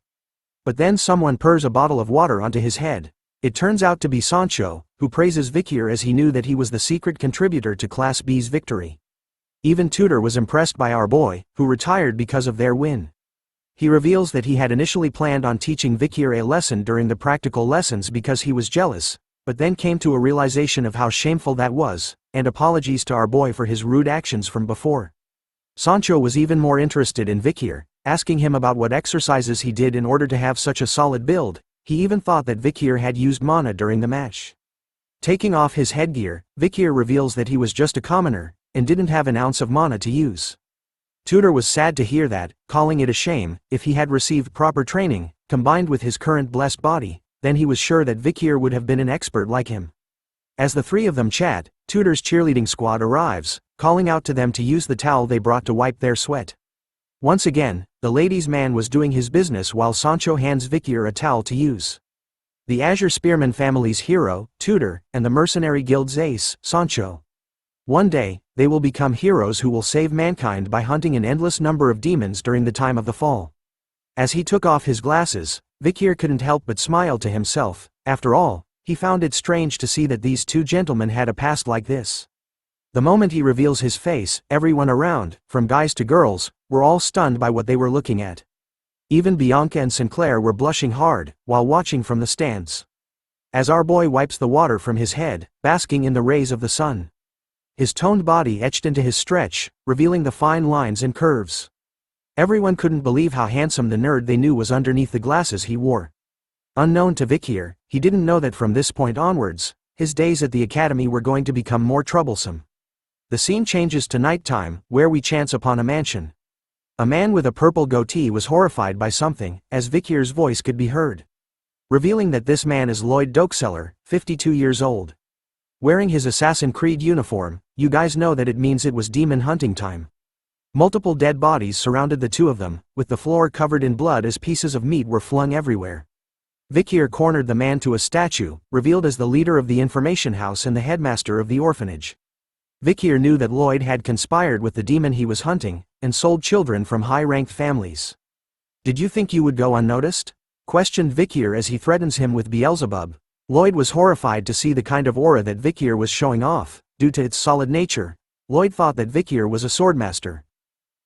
But then someone pours a bottle of water onto his head. It turns out to be Soncho, who praises Vikir as he knew that he was the secret contributor to Class B's victory. Even Tudor was impressed by our boy, who retired because of their win. He reveals that he had initially planned on teaching Vikir a lesson during the practical lessons because he was jealous, but then came to a realization of how shameful that was, and apologies to our boy for his rude actions from before. Soncho was even more interested in Vikir, asking him about what exercises he did in order to have such a solid build. He even thought that Vikir had used mana during the match. Taking off his headgear, Vikir reveals that he was just a commoner, and didn't have an ounce of mana to use. Tudor was sad to hear that, calling it a shame. If he had received proper training, combined with his current blessed body, then he was sure that Vikir would have been an expert like him. As the 3 of them chat, Tudor's cheerleading squad arrives, calling out to them to use the towel they brought to wipe their sweat. Once again, the ladies' man was doing his business while Soncho hands Vikir a towel to use. The Azure Spearman family's hero, Tudor, and the Mercenary Guild's ace, Soncho. One day, they will become heroes who will save mankind by hunting an endless number of demons during the time of the fall. As he took off his glasses, Vikir couldn't help but smile to himself. After all, he found it strange to see that these 2 gentlemen had a past like this. The moment he reveals his face, everyone around, from guys to girls, were all stunned by what they were looking at. Even Bianca and Sinclair were blushing hard, while watching from the stands. As our boy wipes the water from his head, basking in the rays of the sun. His toned body etched into his stretch, revealing the fine lines and curves. Everyone couldn't believe how handsome the nerd they knew was underneath the glasses he wore. Unknown to Vikir, he didn't know that from this point onwards, his days at the academy were going to become more troublesome. The scene changes to nighttime, where we chance upon a mansion. A man with a purple goatee was horrified by something, as Vikir's voice could be heard. Revealing that this man is Lloyd Dokeseller, 52 years old. Wearing his Assassin's Creed uniform, you guys know that it means it was demon hunting time. Multiple dead bodies surrounded the two of them, with the floor covered in blood as pieces of meat were flung everywhere. Vikir cornered the man to a statue, revealed as the leader of the information house and the headmaster of the orphanage. Vikir knew that Lloyd had conspired with the demon he was hunting, and sold children from high-ranked families. "Did you think you would go unnoticed?" questioned Vikir as he threatens him with Beelzebub. Lloyd was horrified to see the kind of aura that Vikir was showing off. Due to its solid nature, Lloyd thought that Vikir was a swordmaster.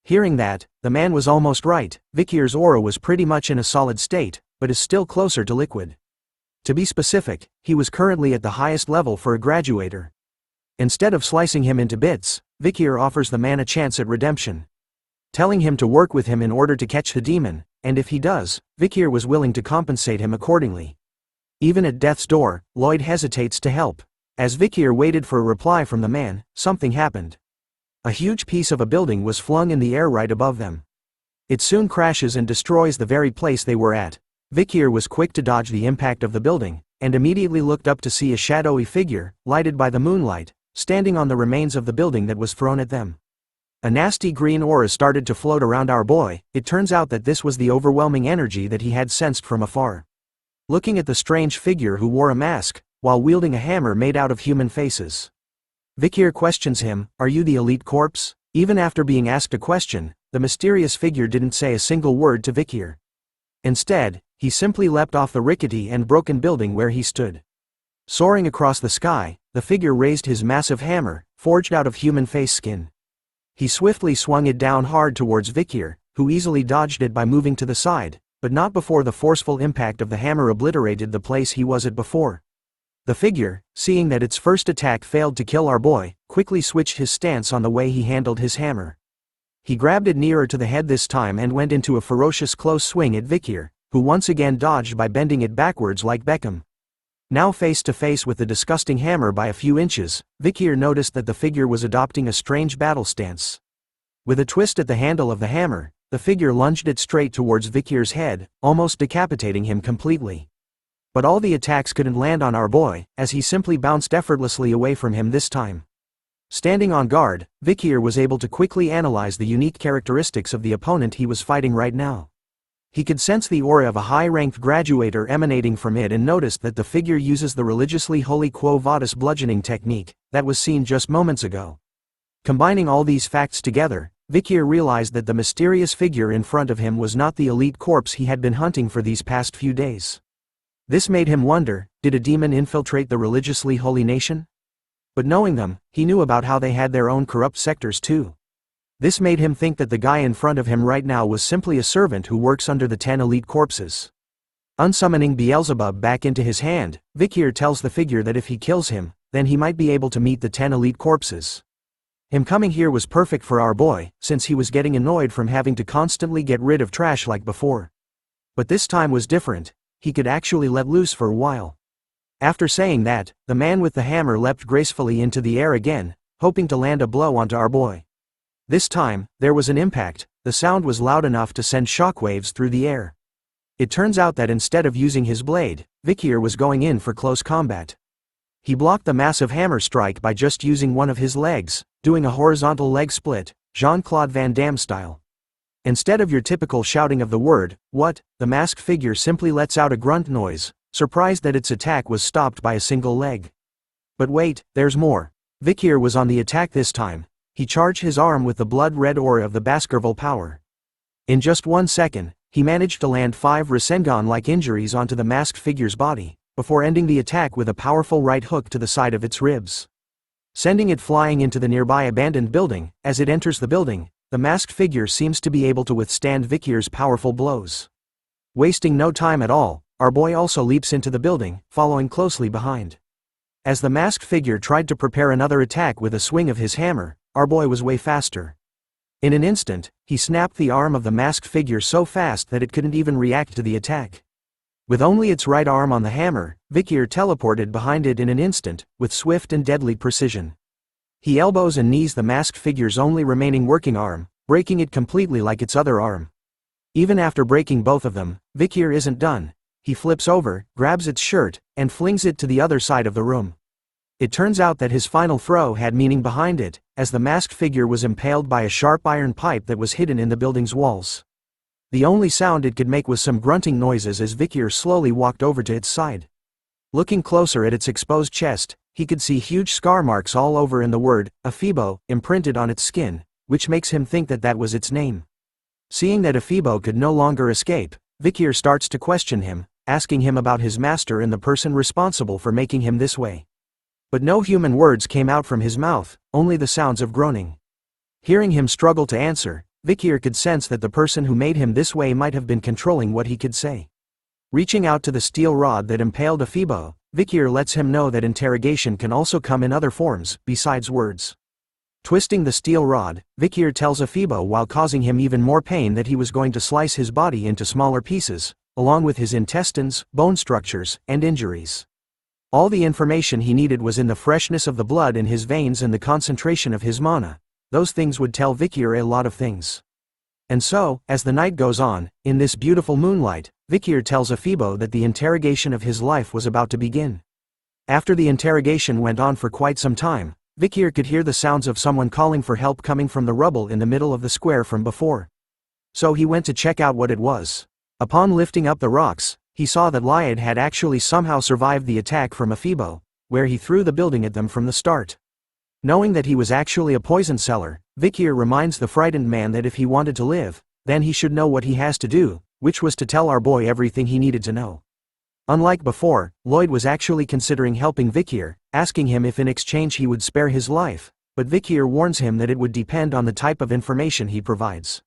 Hearing that, the man was almost right. Vikir's aura was pretty much in a solid state, but is still closer to liquid. To be specific, he was currently at the highest level for a graduator. Instead of slicing him into bits, Vikir offers the man a chance at redemption. Telling him to work with him in order to catch the demon, and if he does, Vikir was willing to compensate him accordingly. Even at death's door, Lloyd hesitates to help. As Vikir waited for a reply from the man, something happened. A huge piece of a building was flung in the air right above them. It soon crashes and destroys the very place they were at. Vikir was quick to dodge the impact of the building, and immediately looked up to see a shadowy figure, lighted by the moonlight, standing on the remains of the building that was thrown at them. A nasty green aura started to float around our boy. It turns out that this was the overwhelming energy that he had sensed from afar. Looking at the strange figure who wore a mask, while wielding a hammer made out of human faces. Vikir questions him, "Are you the elite corpse?" Even after being asked a question, the mysterious figure didn't say a single word to Vikir. Instead, he simply leapt off the rickety and broken building where he stood. Soaring across the sky, the figure raised his massive hammer, forged out of human face skin. He swiftly swung it down hard towards Vikir, who easily dodged it by moving to the side, but not before the forceful impact of the hammer obliterated the place he was at before. The figure, seeing that its first attack failed to kill our boy, quickly switched his stance on the way he handled his hammer. He grabbed it nearer to the head this time and went into a ferocious close swing at Vikir, who once again dodged by bending it backwards like Beckham. Now face to face with the disgusting hammer by a few inches, Vikir noticed that the figure was adopting a strange battle stance. With a twist at the handle of the hammer, the figure lunged it straight towards Vikir's head, almost decapitating him completely. But all the attacks couldn't land on our boy, as he simply bounced effortlessly away from him this time. Standing on guard, Vikir was able to quickly analyze the unique characteristics of the opponent he was fighting right now. He could sense the aura of a high-ranked graduator emanating from it and noticed that the figure uses the religiously holy Quo Vadis bludgeoning technique that was seen just moments ago. Combining all these facts together, Vikir realized that the mysterious figure in front of him was not the elite corpse he had been hunting for these past few days. This made him wonder, did a demon infiltrate the religiously holy nation? But knowing them, he knew about how they had their own corrupt sectors too. This made him think that the guy in front of him right now was simply a servant who works under the 10 elite corpses. Unsummoning Beelzebub back into his hand, Vikir tells the figure that if he kills him, then he might be able to meet the 10 elite corpses. Him coming here was perfect for our boy, since he was getting annoyed from having to constantly get rid of trash like before. But this time was different. He could actually let loose for a while. After saying that, the man with the hammer leapt gracefully into the air again, hoping to land a blow onto our boy. This time, there was an impact. The sound was loud enough to send shockwaves through the air. It turns out that instead of using his blade, Vikir was going in for close combat. He blocked the massive hammer strike by just using one of his legs, doing a horizontal leg split, Jean-Claude Van Damme style. Instead of your typical shouting of the word, "What?" the masked figure simply lets out a grunt noise, surprised that its attack was stopped by a single leg. But wait, there's more. Vikir was on the attack this time. He charged his arm with the blood-red aura of the Baskerville power. In just 1 second, he managed to land 5 Rasengan-like injuries onto the masked figure's body, before ending the attack with a powerful right hook to the side of its ribs. Sending it flying into the nearby abandoned building. As it enters the building, the masked figure seems to be able to withstand Vikir's powerful blows. Wasting no time at all, our boy also leaps into the building, following closely behind. As the masked figure tried to prepare another attack with a swing of his hammer, our boy was way faster. In an instant, he snapped the arm of the masked figure so fast that it couldn't even react to the attack. With only its right arm on the hammer, Vikir teleported behind it in an instant, with swift and deadly precision. He elbows and knees the masked figure's only remaining working arm, breaking it completely like its other arm. Even after breaking both of them, Vikir isn't done. He flips over, grabs its shirt, and flings it to the other side of the room. It turns out that his final throw had meaning behind it, as the masked figure was impaled by a sharp iron pipe that was hidden in the building's walls. The only sound it could make was some grunting noises as Vikir slowly walked over to its side. Looking closer at its exposed chest, he could see huge scar marks all over and the word, Afibo, imprinted on its skin, which makes him think that that was its name. Seeing that Afibo could no longer escape, Vikir starts to question him, asking him about his master and the person responsible for making him this way. But no human words came out from his mouth, only the sounds of groaning. Hearing him struggle to answer, Vikir could sense that the person who made him this way might have been controlling what he could say. Reaching out to the steel rod that impaled Afibo, Vikir lets him know that interrogation can also come in other forms, besides words. Twisting the steel rod, Vikir tells Afibo while causing him even more pain that he was going to slice his body into smaller pieces, along with his intestines, bone structures, and injuries. All the information he needed was in the freshness of the blood in his veins and the concentration of his mana. Those things would tell Vikir a lot of things. And so, as the night goes on, in this beautiful moonlight, Vikir tells Afibo that the interrogation of his life was about to begin. After the interrogation went on for quite some time, Vikir could hear the sounds of someone calling for help coming from the rubble in the middle of the square from before. So he went to check out what it was. Upon lifting up the rocks, he saw that Lyad had actually somehow survived the attack from Afibo, where he threw the building at them from the start. Knowing that he was actually a poison seller, Vikir reminds the frightened man that if he wanted to live, then he should know what he has to do, which was to tell our boy everything he needed to know. Unlike before, Lloyd was actually considering helping Vikir, asking him if in exchange he would spare his life, but Vikir warns him that it would depend on the type of information he provides.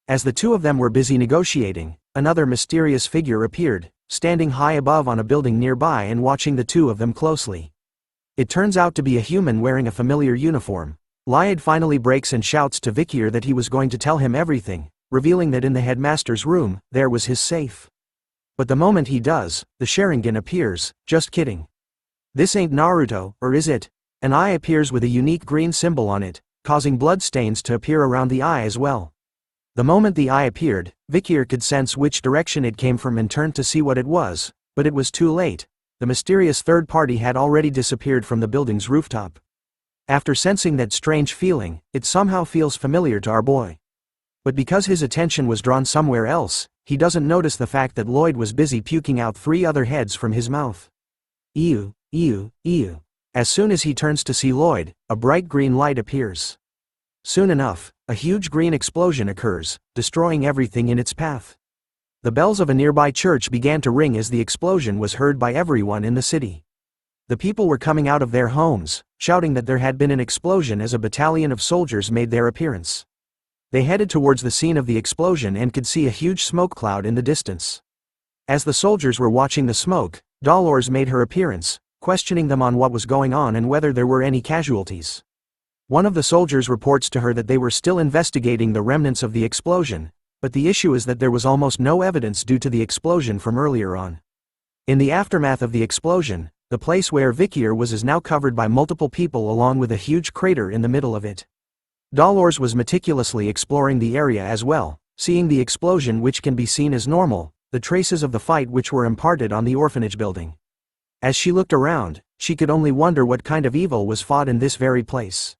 As the two of them were busy negotiating, another mysterious figure appeared, standing high above on a building nearby and watching the two of them closely. It turns out to be a human wearing a familiar uniform. Lyad finally breaks and shouts to Vikir that he was going to tell him everything, revealing that in the headmaster's room, there was his safe. But the moment he does, the Sharingan appears. Just kidding. This ain't Naruto, or is it? An eye appears with a unique green symbol on it, causing blood stains to appear around the eye as well. The moment the eye appeared, Vikir could sense which direction it came from and turned to see what it was, but it was too late. The mysterious third party had already disappeared from the building's rooftop. After sensing that strange feeling, it somehow feels familiar to our boy. But because his attention was drawn somewhere else, he doesn't notice the fact that Lloyd was busy puking out 3 other heads from his mouth. Ew, ew, ew. As soon as he turns to see Lloyd, a bright green light appears. Soon enough, a huge green explosion occurs, destroying everything in its path. The bells of a nearby church began to ring as the explosion was heard by everyone in the city. The people were coming out of their homes, shouting that there had been an explosion as a battalion of soldiers made their appearance. They headed towards the scene of the explosion and could see a huge smoke cloud in the distance. As the soldiers were watching the smoke, Dolores made her appearance, questioning them on what was going on and whether there were any casualties. One of the soldiers reports to her that they were still investigating the remnants of the explosion, but the issue is that there was almost no evidence due to the explosion from earlier on. In the aftermath of the explosion, the place where Vikir was is now covered by multiple people along with a huge crater in the middle of it. Dolores was meticulously exploring the area as well, seeing the explosion which can be seen as normal, the traces of the fight which were imparted on the orphanage building. As she looked around, she could only wonder what kind of evil was fought in this very place.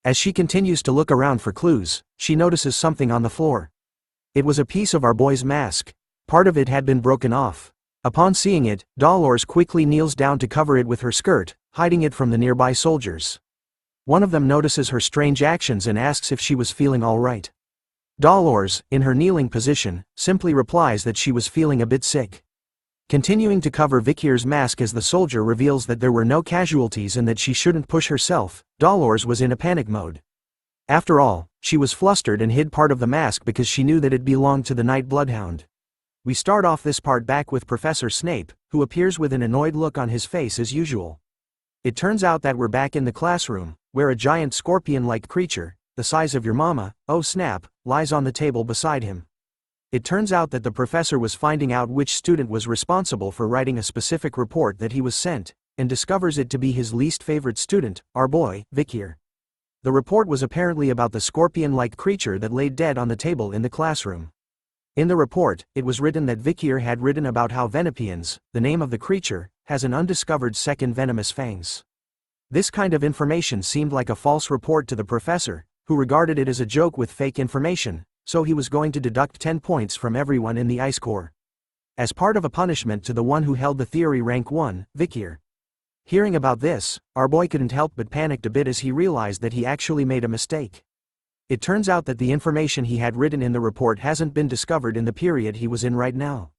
As she continues to look around for clues, she notices something on the floor. It was a piece of our boy's mask. Part of it had been broken off. Upon seeing it, Dolores quickly kneels down to cover it with her skirt, hiding it from the nearby soldiers. One of them notices her strange actions and asks if she was feeling all right. Dolores, in her kneeling position, simply replies that she was feeling a bit sick. Continuing to cover Vikir's mask as the soldier reveals that there were no casualties and that she shouldn't push herself, Dolores was in a panic mode. After all, she was flustered and hid part of the mask because she knew that it belonged to the Night Bloodhound. We start off this part back with Professor Snape, who appears with an annoyed look on his face as usual. It turns out that we're back in the classroom, where a giant scorpion-like creature, the size of your mama, oh snap, lies on the table beside him. It turns out that the professor was finding out which student was responsible for writing a specific report that he was sent, and discovers it to be his least favorite student, our boy, Vikir. The report was apparently about the scorpion-like creature that laid dead on the table in the classroom. In the report, it was written that Vikir had written about how Venopians, the name of the creature, has an undiscovered second venomous fangs. This kind of information seemed like a false report to the professor, who regarded it as a joke with fake information, so he was going to deduct 10 points from everyone in the Ice Corps. As part of a punishment to the one who held the theory rank 1, Vikir. Hearing about this, our boy couldn't help but panicked a bit as he realized that he actually made a mistake. It turns out that the information he had written in the report hasn't been discovered in the period he was in right now.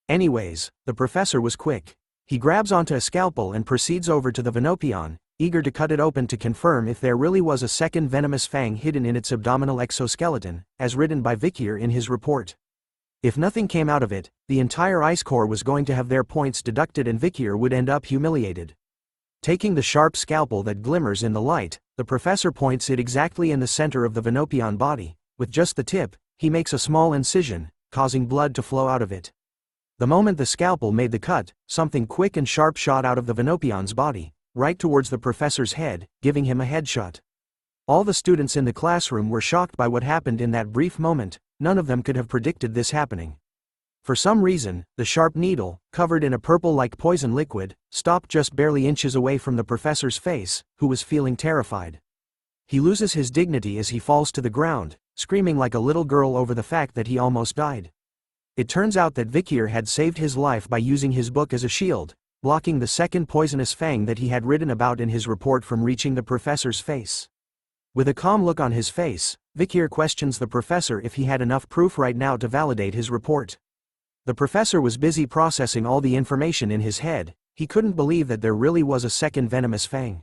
Anyways, the professor was quick. He grabs onto a scalpel and proceeds over to the Venopion, eager to cut it open to confirm if there really was a second venomous fang hidden in its abdominal exoskeleton, as written by Vikir in his report. If nothing came out of it, the entire Ice Corps was going to have their points deducted and Vikir would end up humiliated. Taking the sharp scalpel that glimmers in the light, the professor points it exactly in the center of the Venopion body. With just the tip, he makes a small incision, causing blood to flow out of it. The moment the scalpel made the cut, something quick and sharp shot out of the Venopion's body, right towards the professor's head, giving him a headshot. All the students in the classroom were shocked by what happened in that brief moment. None of them could have predicted this happening. For some reason, the sharp needle, covered in a purple-like poison liquid, stopped just barely inches away from the professor's face, who was feeling terrified. He loses his dignity as he falls to the ground, screaming like a little girl over the fact that he almost died. It turns out that Vikir had saved his life by using his book as a shield, blocking the second poisonous fang that he had written about in his report from reaching the professor's face. With a calm look on his face, Vikir questions the professor if he had enough proof right now to validate his report. The professor was busy processing all the information in his head. He couldn't believe that there really was a second venomous fang.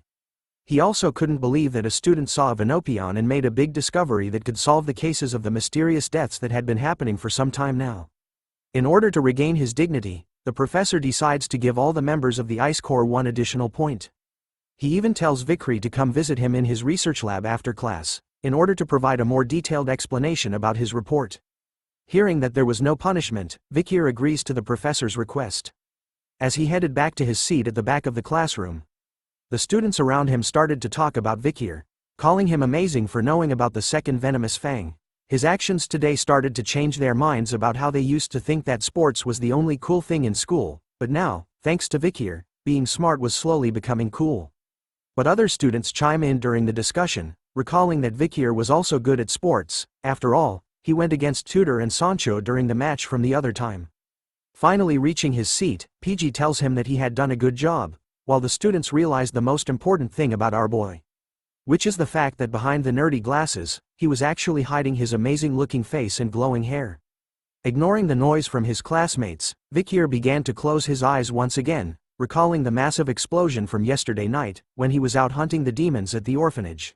He also couldn't believe that a student saw a Venopion and made a big discovery that could solve the cases of the mysterious deaths that had been happening for some time now. In order to regain his dignity, the professor decides to give all the members of the Ice Corps one additional point. He even tells Vikri to come visit him in his research lab after class, in order to provide a more detailed explanation about his report. Hearing that there was no punishment, Vikir agrees to the professor's request. As he headed back to his seat at the back of the classroom, the students around him started to talk about Vikir, calling him amazing for knowing about the second venomous fang. His actions today started to change their minds about how they used to think that sports was the only cool thing in school, but now, thanks to Vikir, being smart was slowly becoming cool. But other students chime in during the discussion, recalling that Vikir was also good at sports. After all, he went against Tudor and Soncho during the match from the other time. Finally reaching his seat, PG tells him that he had done a good job, while the students realized the most important thing about our boy. Which is the fact that behind the nerdy glasses, he was actually hiding his amazing-looking face and glowing hair. Ignoring the noise from his classmates, Vikir began to close his eyes once again, recalling the massive explosion from yesterday night, when he was out hunting the demons at the orphanage.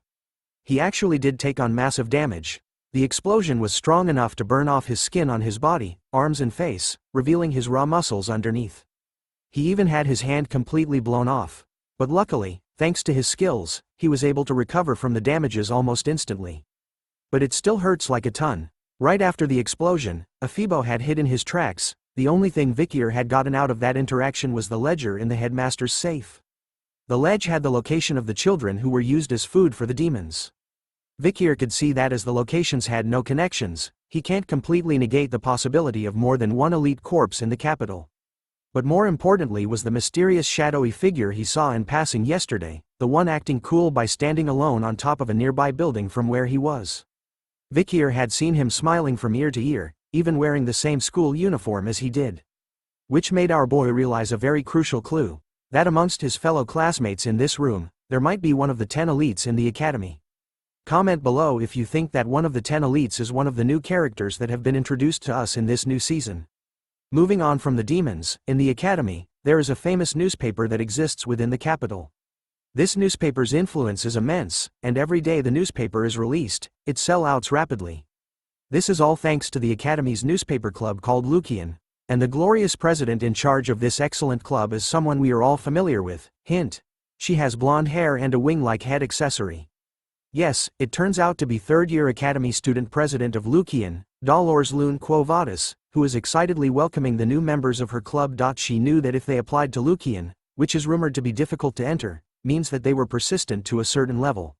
He actually did take on massive damage. The explosion was strong enough to burn off his skin on his body, arms and face, revealing his raw muscles underneath. He even had his hand completely blown off. But luckily, thanks to his skills, he was able to recover from the damages almost instantly. But it still hurts like a ton. Right after the explosion, Afibo had hidden his tracks. The only thing Vikir had gotten out of that interaction was the ledger in the headmaster's safe. The ledge had the location of the children who were used as food for the demons. Vikir could see that as the locations had no connections, he can't completely negate the possibility of more than one elite corpse in the capital. But more importantly was the mysterious shadowy figure he saw in passing yesterday, the one acting cool by standing alone on top of a nearby building from where he was. Vikir had seen him smiling from ear to ear, even wearing the same school uniform as he did. Which made our boy realize a very crucial clue, that amongst his fellow classmates in this room, there might be one of the 10 elites in the academy. Comment below if you think that one of the 10 elites is one of the new characters that have been introduced to us in this new season. Moving on from the demons, in the academy, there is a famous newspaper that exists within the capital. This newspaper's influence is immense, and every day the newspaper is released, it sells out rapidly. This is all thanks to the academy's newspaper club called Lucian, And the glorious president in charge of this excellent club is someone we are all familiar with, hint. She has blonde hair and a wing-like head accessory. Yes, it turns out to be third-year Academy student president of Lucian, Dolores Lune Quo Vadis, who is excitedly welcoming the new members of her club. She knew that if they applied to Lucian, which is rumored to be difficult to enter, means that they were persistent to a certain level.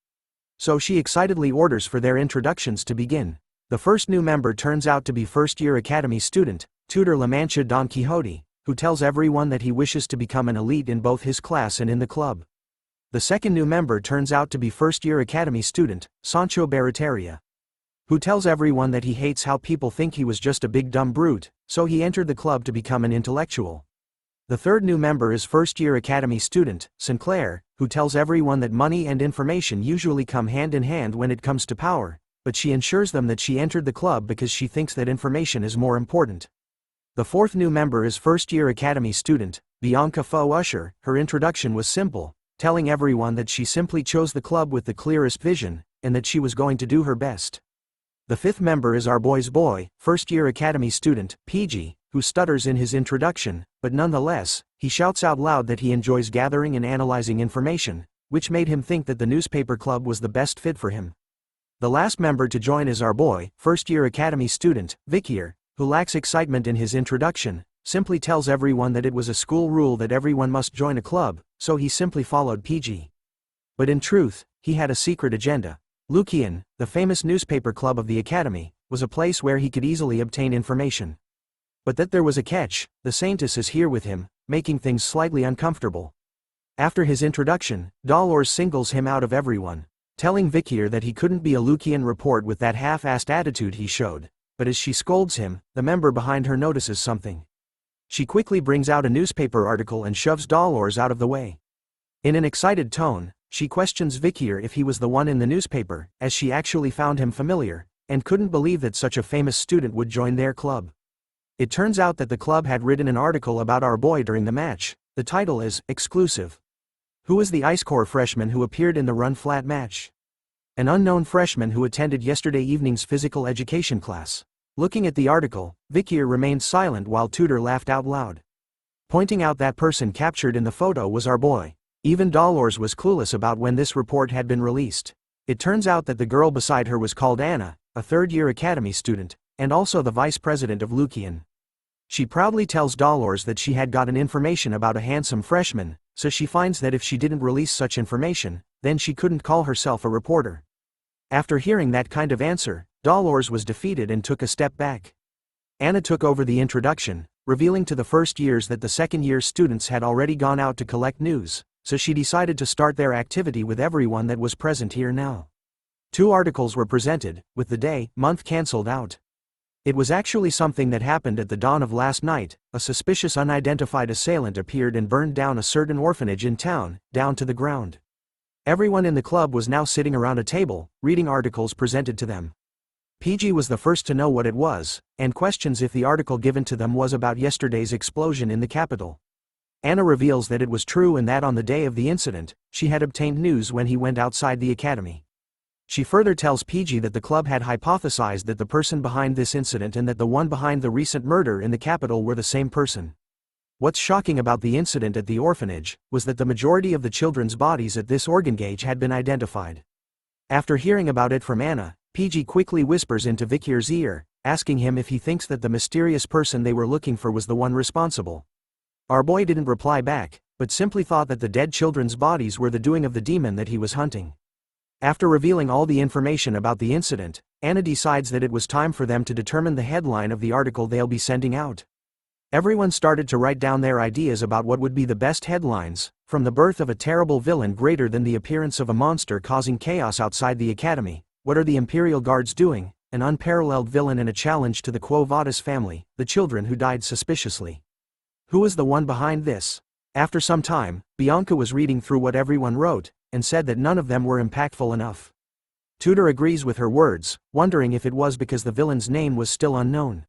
So she excitedly orders for their introductions to begin. The first new member turns out to be first-year Academy student, Tudor La Mancha Don Quixote, who tells everyone that he wishes to become an elite in both his class and in the club. The second new member turns out to be first-year Academy student, Soncho Barataria, who tells everyone that he hates how people think he was just a big dumb brute, so he entered the club to become an intellectual. The third new member is first-year Academy student, Sinclair, who tells everyone that money and information usually come hand in hand when it comes to power, but she ensures them that she entered the club because she thinks that information is more important. The fourth new member is first-year Academy student, Bianca Faux Usher. Her introduction was simple, telling everyone that she simply chose the club with the clearest vision, and that she was going to do her best. The fifth member is our boy's boy, first-year Academy student, PG, who stutters in his introduction, but nonetheless, he shouts out loud that he enjoys gathering and analyzing information, which made him think that the newspaper club was the best fit for him. The last member to join is our boy, first-year Academy student, Vikir, who lacks excitement in his introduction, simply tells everyone that it was a school rule that everyone must join a club, so he simply followed PG. But in truth, he had a secret agenda. Lucian, the famous newspaper club of the Academy, was a place where he could easily obtain information. But that there was a catch. The Saintess is here with him, making things slightly uncomfortable. After his introduction, Dolores singles him out of everyone, telling Vikir that he couldn't be a Lucian report with that half-assed attitude he showed, but as she scolds him, the member behind her notices something. She quickly brings out a newspaper article and shoves Dolores out of the way. In an excited tone, she questions Vikir if he was the one in the newspaper, as she actually found him familiar, and couldn't believe that such a famous student would join their club. It turns out that the club had written an article about our boy during the match. The title is, Exclusive. Who is the Ice Corps freshman who appeared in the run-flat match? An unknown freshman who attended yesterday evening's physical education class. Looking at the article, Vikir remained silent while Tudor laughed out loud, pointing out that person captured in the photo was our boy. Even Dolores was clueless about when this report had been released. It turns out that the girl beside her was called Anna, a third-year Academy student, and also the vice president of Lucian. She proudly tells Dolores that she had gotten information about a handsome freshman, so she finds that if she didn't release such information, then she couldn't call herself a reporter. After hearing that kind of answer, Dolores was defeated and took a step back. Anna took over the introduction, revealing to the first years that the second-year students had already gone out to collect news, so she decided to start their activity with everyone that was present here now. 2 articles were presented, with the day, month cancelled out. It was actually something that happened at the dawn of last night. A suspicious unidentified assailant appeared and burned down a certain orphanage in town, down to the ground. Everyone in the club was now sitting around a table, reading articles presented to them. PG was the first to know what it was, and questions if the article given to them was about yesterday's explosion in the capital. Anna reveals that it was true and that on the day of the incident, she had obtained news when he went outside the academy. She further tells PG that the club had hypothesized that the person behind this incident and that the one behind the recent murder in the capital were the same person. What's shocking about the incident at the orphanage was that the majority of the children's bodies at this organ gauge had been identified. After hearing about it from Anna, PG quickly whispers into Vikir's ear, asking him if he thinks that the mysterious person they were looking for was the one responsible. Our boy didn't reply back, but simply thought that the dead children's bodies were the doing of the demon that he was hunting. After revealing all the information about the incident, Anna decides that it was time for them to determine the headline of the article they'll be sending out. Everyone started to write down their ideas about what would be the best headlines, from the birth of a terrible villain greater than the appearance of a monster causing chaos outside the academy, what are the Imperial Guards doing, an unparalleled villain and a challenge to the Quo Vadis family, the children who died suspiciously. Who is the one behind this? After some time, Bianca was reading through what everyone wrote, and said that none of them were impactful enough. Tudor agrees with her words, wondering if it was because the villain's name was still unknown.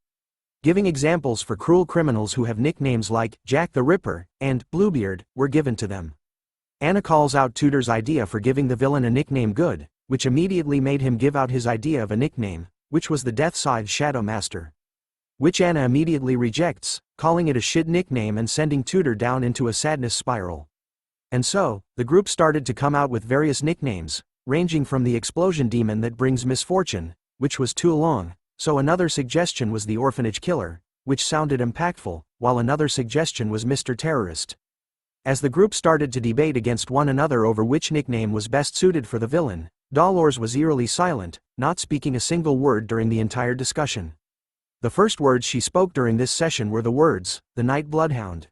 Giving examples for cruel criminals who have nicknames like Jack the Ripper and Bluebeard were given to them. Anna calls out Tudor's idea for giving the villain a nickname good, which immediately made him give out his idea of a nickname, which was the Death Side Shadow Master. Which Anna immediately rejects, calling it a shit nickname and sending Tudor down into a sadness spiral. And so, the group started to come out with various nicknames, ranging from the explosion demon that brings misfortune, which was too long, so another suggestion was the orphanage killer, which sounded impactful, while another suggestion was Mr. Terrorist. As the group started to debate against one another over which nickname was best suited for the villain, Dolores was eerily silent, not speaking a single word during the entire discussion. The first words she spoke during this session were the words, "The Night Bloodhound."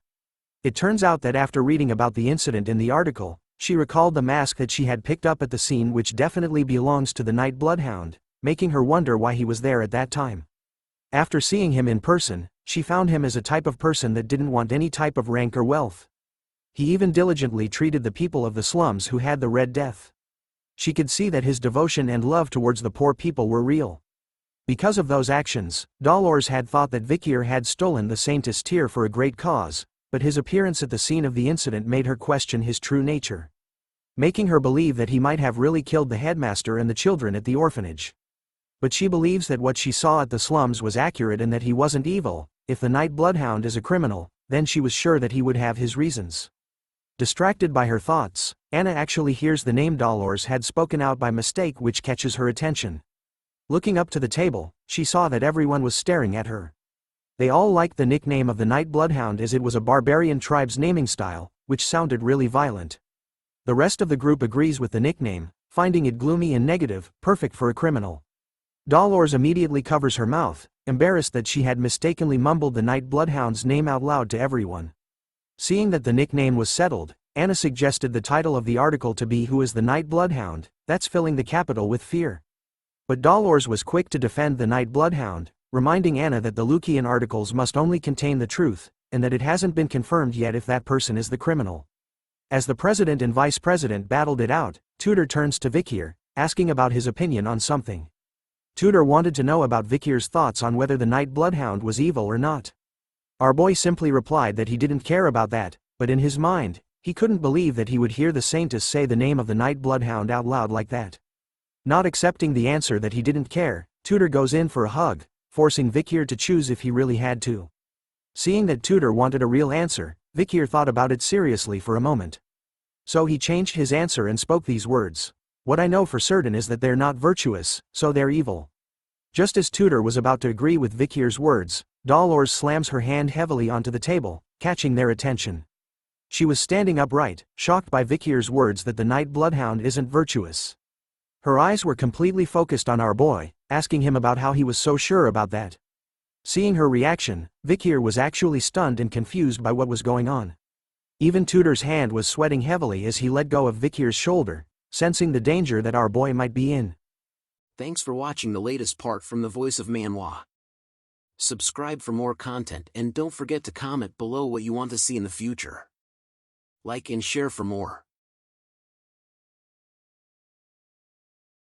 It turns out that after reading about the incident in the article, she recalled the mask that she had picked up at the scene, which definitely belongs to the Night Bloodhound, making her wonder why he was there at that time. After seeing him in person, she found him as a type of person that didn't want any type of rank or wealth. He even diligently treated the people of the slums who had the Red Death. She could see that his devotion and love towards the poor people were real. Because of those actions, Dolores had thought that Vikir had stolen the Saintess tear for a great cause, but his appearance at the scene of the incident made her question his true nature, making her believe that he might have really killed the headmaster and the children at the orphanage. But she believes that what she saw at the slums was accurate and that he wasn't evil. If the Night Bloodhound is a criminal, then she was sure that he would have his reasons. Distracted by her thoughts, Anna actually hears the name Dolores had spoken out by mistake, which catches her attention. Looking up to the table, she saw that everyone was staring at her. They all liked the nickname of the Night Bloodhound as it was a barbarian tribe's naming style, which sounded really violent. The rest of the group agrees with the nickname, finding it gloomy and negative, perfect for a criminal. Dolores immediately covers her mouth, embarrassed that she had mistakenly mumbled the Night Bloodhound's name out loud to everyone. Seeing that the nickname was settled, Anna suggested the title of the article to be "Who is the Night Bloodhound?" That's filling the capital with fear. But Dolores was quick to defend the Night Bloodhound, reminding Anna that the Lucian articles must only contain the truth, and that it hasn't been confirmed yet if that person is the criminal. As the president and vice president battled it out, Tudor turns to Vikir, asking about his opinion on something. Tudor wanted to know about Vikir's thoughts on whether the Night Bloodhound was evil or not. Our boy simply replied that he didn't care about that, but in his mind, he couldn't believe that he would hear the Saintess say the name of the Night Bloodhound out loud like that. Not accepting the answer that he didn't care, Tudor goes in for a hug, forcing Vikir to choose if he really had to. Seeing that Tudor wanted a real answer, Vikir thought about it seriously for a moment. So he changed his answer and spoke these words. "What I know for certain is that they're not virtuous, so they're evil." Just as Tudor was about to agree with Vikir's words, Dolores slams her hand heavily onto the table, catching their attention. She was standing upright, shocked by Vikir's words that the Night Bloodhound isn't virtuous. Her eyes were completely focused on our boy, asking him about how he was so sure about that. Seeing her reaction, Vikir was actually stunned and confused by what was going on. Even Tudor's hand was sweating heavily as he let go of Vikir's shoulder, sensing the danger that our boy might be in. Thanks for watching the latest part from the voice of Manhwa. Subscribe for more content and don't forget to comment below what you want to see in the future. Like and share for more.